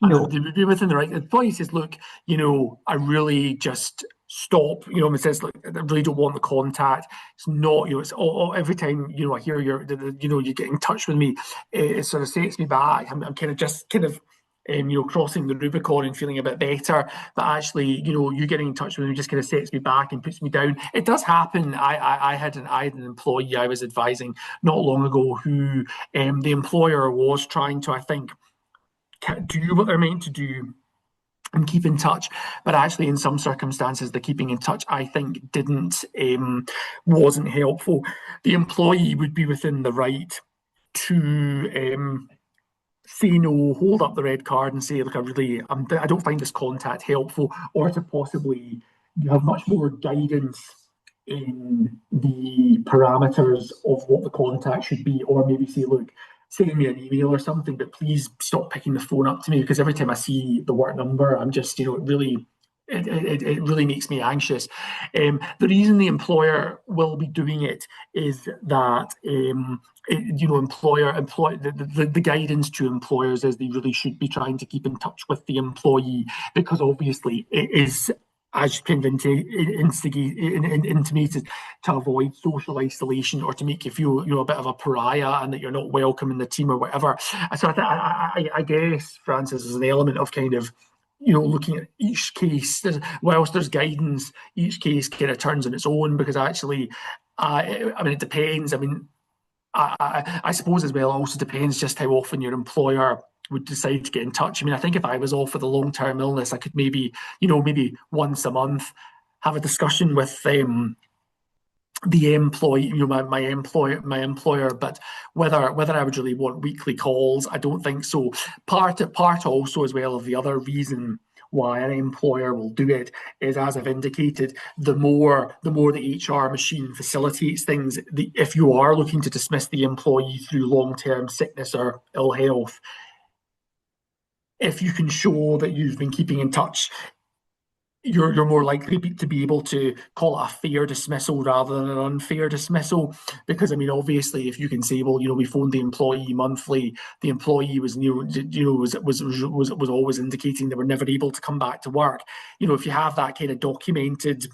No. They would be within the right. The employee says, look, I really just stop, it says, like, I really don't want the contact. It's not, it's every time, I hear you get in touch with me, it sort of sets me back. I'm kind of crossing the Rubicon and feeling a bit better, but actually, you getting in touch with me just kind of sets me back and puts me down. It does happen. I had an employee I was advising not long ago who the employer was trying to, I think, do what they're meant to do and keep in touch, but actually in some circumstances the keeping in touch, I think, wasn't helpful. The employee would be within the right to say no, hold up the red card and say, look, I don't find this contact helpful, or to possibly you have much more guidance in the parameters of what the contact should be, or maybe say, look, send me an email or something, but please stop picking the phone up to me, because every time I see the work number, I'm just, it really makes me anxious. The reason the employer will be doing it is that the guidance to employers is they really should be trying to keep in touch with the employee, because obviously it is, as kind of intimated, to avoid social isolation, or to make you feel a bit of a pariah and that you're not welcome in the team or whatever. So I guess, Francis, there's an element of kind of looking at each case. Whilst there's guidance, each case kind of turns on its own, because actually, it depends. I suppose as well, it also depends just how often your employer would decide to get in touch. I think if I was off with a long-term illness, I could maybe once a month have a discussion with the employee, my employer, but whether I would really want weekly calls, I don't think so. Part also as well of the other reason why an employer will do it is, as I've indicated, the more the HR machine facilitates things. If you are looking to dismiss the employee through long-term sickness or ill health, if you can show that you've been keeping in touch, you're more likely to be able to call it a fair dismissal rather than an unfair dismissal. Because obviously, if you can say, well, we phoned the employee monthly, the employee was always indicating they were never able to come back to work. If you have that kind of documented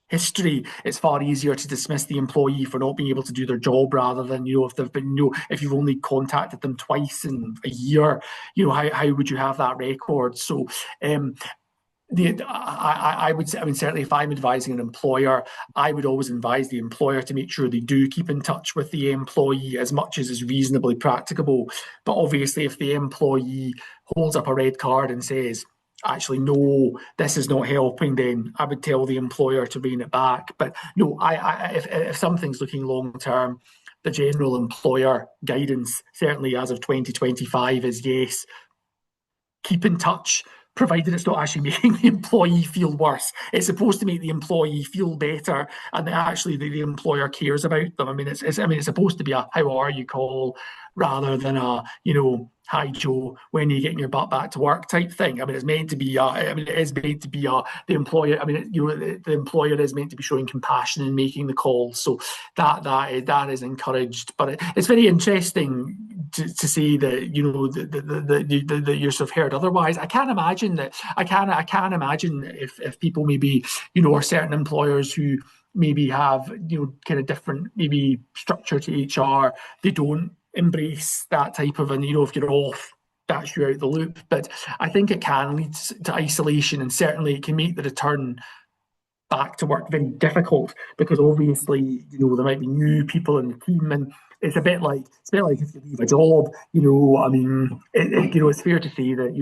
history, it's far easier to dismiss the employee for not being able to do their job, rather than if they've been if you've only contacted them twice in a year. How would you have that record? So I would certainly, if I'm advising an employer, I would always advise the employer to make sure they do keep in touch with the employee as much as is reasonably practicable. But obviously, if the employee holds up a red card and says, actually, no, this is not helping, then I would tell the employer to rein it back. But no, if something's looking long term, the general employer guidance, certainly as of 2025, is yes, keep in touch, provided it's not actually making the employee feel worse. It's supposed to make the employee feel better, and that actually the employer cares about them. It's supposed to be a "how are you" call, rather than a "hi Joe, when are you getting your butt back to work" type thing. It's meant to be it is meant to be the employer. The employer is meant to be showing compassion in making the call, so that is encouraged. But it's very interesting to see that that you're sort of heard otherwise. I can't imagine if people maybe are certain employers who maybe have kind of different maybe structure to HR, they don't embrace that type of, and if you're off, that's you out the loop. But I think it can lead to isolation, and certainly it can make the return back to work very difficult, because obviously there might be new people in the team, and it's a bit like if you leave a job. It's fair to say that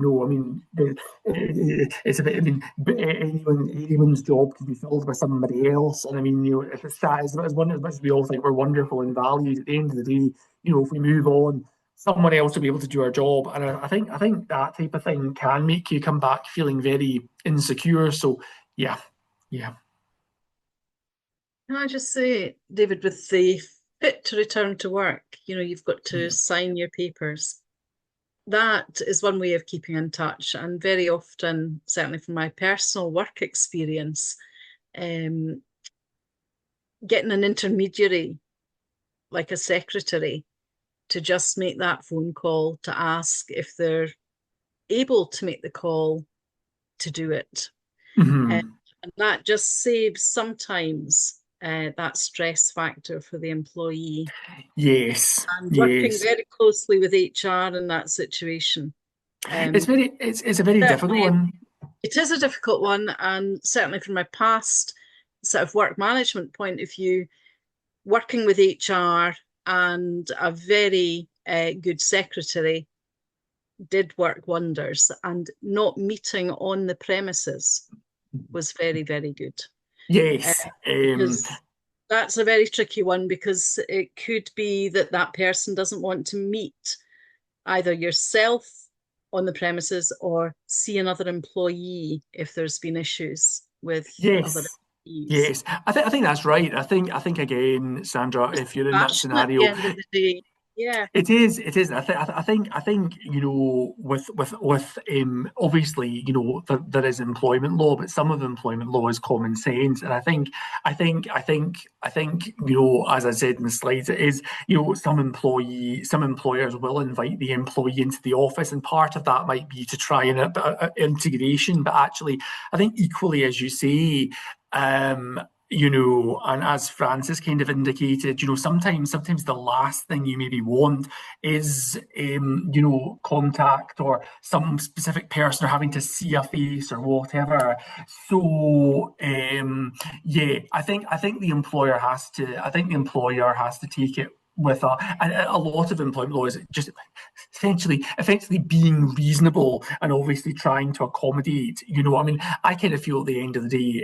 it's a bit. Anyone's job can be filled by somebody else, and if it's that, as much as we all think we're wonderful and valued, at the end of the day, if we move on, someone else will be able to do our job, and I think that type of thing can make you come back feeling very insecure. So yeah. Can I just say, David, with the fit to return to work, you've got to sign your papers. That is one way of keeping in touch. And very often, certainly from my personal work experience, getting an intermediary, like a secretary, to just make that phone call to ask if they're able to make the call to do it. And that just saves sometimes that stress factor for the employee. Yes. And working very closely with HR in that situation. It's a very difficult one. It is a difficult one, and certainly from my past sort of work management point of view, working with HR and a very good secretary did work wonders, and not meeting on the premises was very, very good. Yes. That's a very tricky one, because it could be that that person doesn't want to meet either yourself on the premises or see another employee if there's been issues with other Yes. employees. Yes, I think that's right. I think again, Sandra, Just if you're in that passionate at the scenario, end of the day. Yeah. it is. It is. I think. With obviously, there is employment law, but some of employment law is common sense, and I think. As I said in the slides, it is. Some employers will invite the employee into the office, and part of that might be to try and integration. But actually, I think equally, as you say. And as Francis kind of indicated, sometimes the last thing you maybe want is, contact or some specific person or having to see a face or whatever. So, yeah, I think the employer has to take it with a lot of employment law is just essentially being reasonable and obviously trying to accommodate. I kind of feel at the end of the day,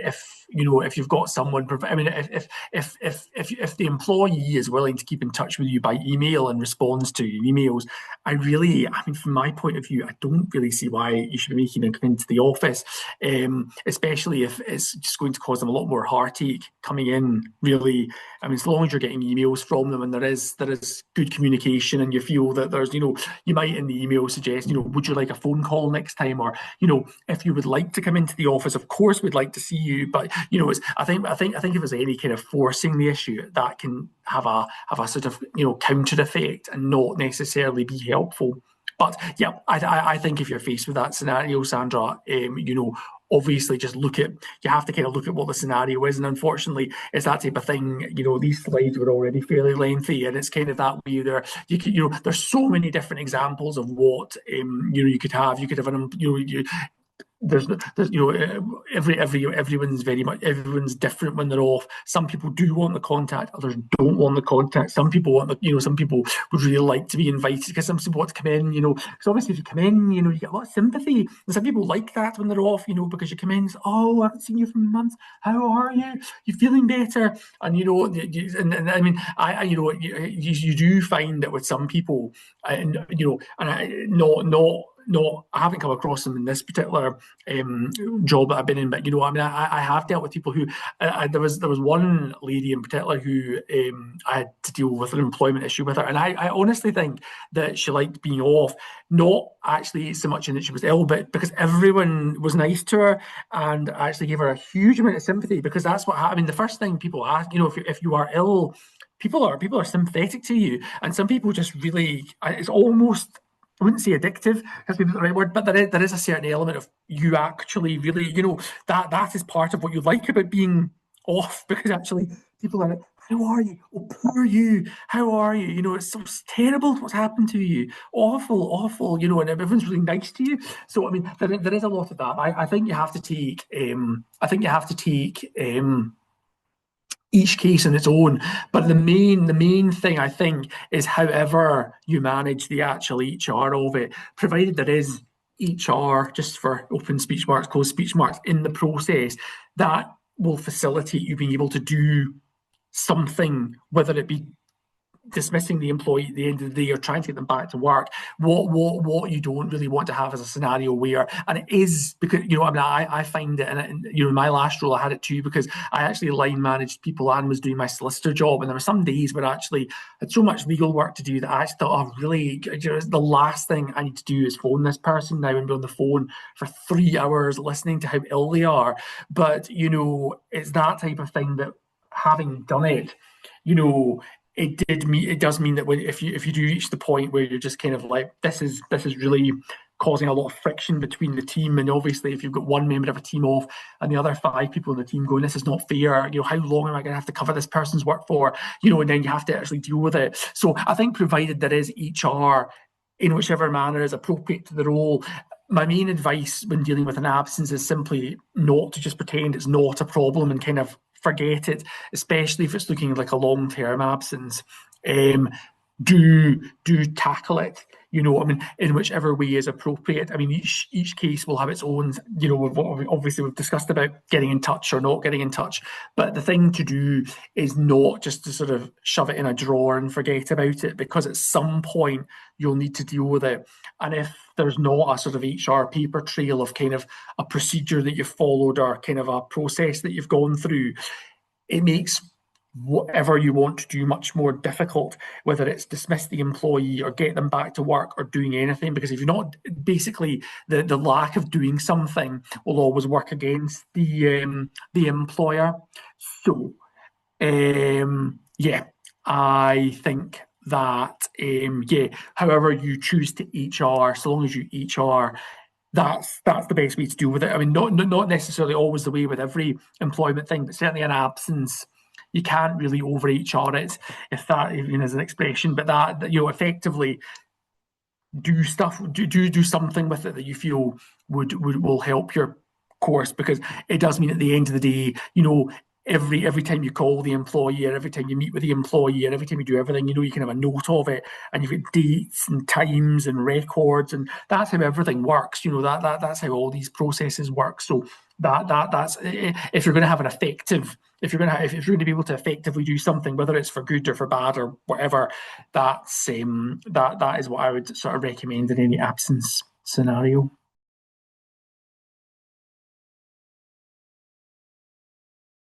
if you've got someone, if the employee is willing to keep in touch with you by email and responds to your emails, from my point of view, I don't really see why you should be making them come into the office, especially if it's just going to cause them a lot more heartache coming in. Really, as long as you're getting emails from them and there is good communication, and you feel that there's, you might in the email suggest, would you like a phone call next time, or if you would like to come into the office, of course we'd like to see you, but I think if there's any kind of forcing the issue, that can have a sort of counter effect and not necessarily be helpful. But yeah, I think if you're faced with that scenario, Sandra, obviously just you have to kind of look at what the scenario is. And unfortunately, it's that type of thing. These slides were already fairly lengthy, and it's kind of that way there. There's so many different examples of what, you could have. You could have there's everyone's different when they're off. Some people do want the contact, others don't want the contact. Some people want some people would really like to be invited because some people want to come in, because obviously if you come in, you get a lot of sympathy. And some people like that when they're off, because you come in and say, oh, I haven't seen you for months. How are you? You feeling better? And you do find that with some people, I haven't come across them in this particular job that I've been in, but I have dealt with people who there was one lady in particular who I had to deal with an employment issue with her, and I honestly think that she liked being off, not actually so much in that she was ill, but because everyone was nice to her and actually gave her a huge amount of sympathy, because that's what happened. The first thing people ask, if you are ill, people are sympathetic to you, and some people just really, it's almost, I wouldn't say addictive, that's maybe the right word, but there is a certain element of you actually really, that is part of what you like about being off, because actually people are like, how are you? Oh, poor you. How are you? It's so terrible what's happened to you. Awful, and everyone's really nice to you. So, there is a lot of that. I think you have to take, each case on its own. But the main thing, I think, is however you manage the actual HR of it, provided there is HR, just for open speech marks, closed speech marks, in the process, that will facilitate you being able to do something, whether it be dismissing the employee at the end of the day or trying to get them back to work. What you don't really want to have is a scenario where, and it is because I find it, and in my last role I had it too, because I actually line managed people and was doing my solicitor job, and there were some days where I actually had so much legal work to do that I actually thought, oh really, the last thing I need to do is phone this person now and be on the phone for 3 hours listening to how ill they are. But it's that type of thing that, having done it, it does mean that if you do reach the point where you're just kind of like, this is really causing a lot of friction between the team, and obviously if you've got one member of a team off and the other 5 people in the team going, this is not fair, how long am I going to have to cover this person's work for, and then you have to actually deal with it. So I think provided there is HR in whichever manner is appropriate to the role, my main advice when dealing with an absence is simply not to just pretend it's not a problem and kind of forget it, especially if it's looking like a long-term absence. Do tackle it. you know, I mean, in whichever way is appropriate. I mean, each case will have its own, you know, we've discussed about getting in touch or not getting in touch, but the thing to do is not just to sort of shove it in a drawer and forget about it, because at some point you'll need to deal with it. And if there's not a sort of HR paper trail of kind of a procedure that you've followed or kind of a process that you've gone through, it makes whatever you want to do much more difficult, whether it's dismiss the employee or get them back to work or doing anything, because if you're not, basically the lack of doing something will always work against the employer. So yeah, I think that yeah, however you choose to HR, so long as you HR, that's the best way to deal with it. I mean, not necessarily always the way with every employment thing, but certainly in absence, you can't really over HR it, if that even is an expression. But that, you know, effectively do stuff, do something with it that you feel will help your course, because it does mean at the end of the day, you know, every time you call the employee, or every time you meet with the employee, and every time you do everything, you know, you can have a note of it, and you've got dates and times and records, and that's how everything works. You know, that's how all these processes work. So that's if you're going to have an effective, if you're going to be able to effectively do something, whether it's for good or for bad or whatever, that is what I would sort of recommend in any absence scenario.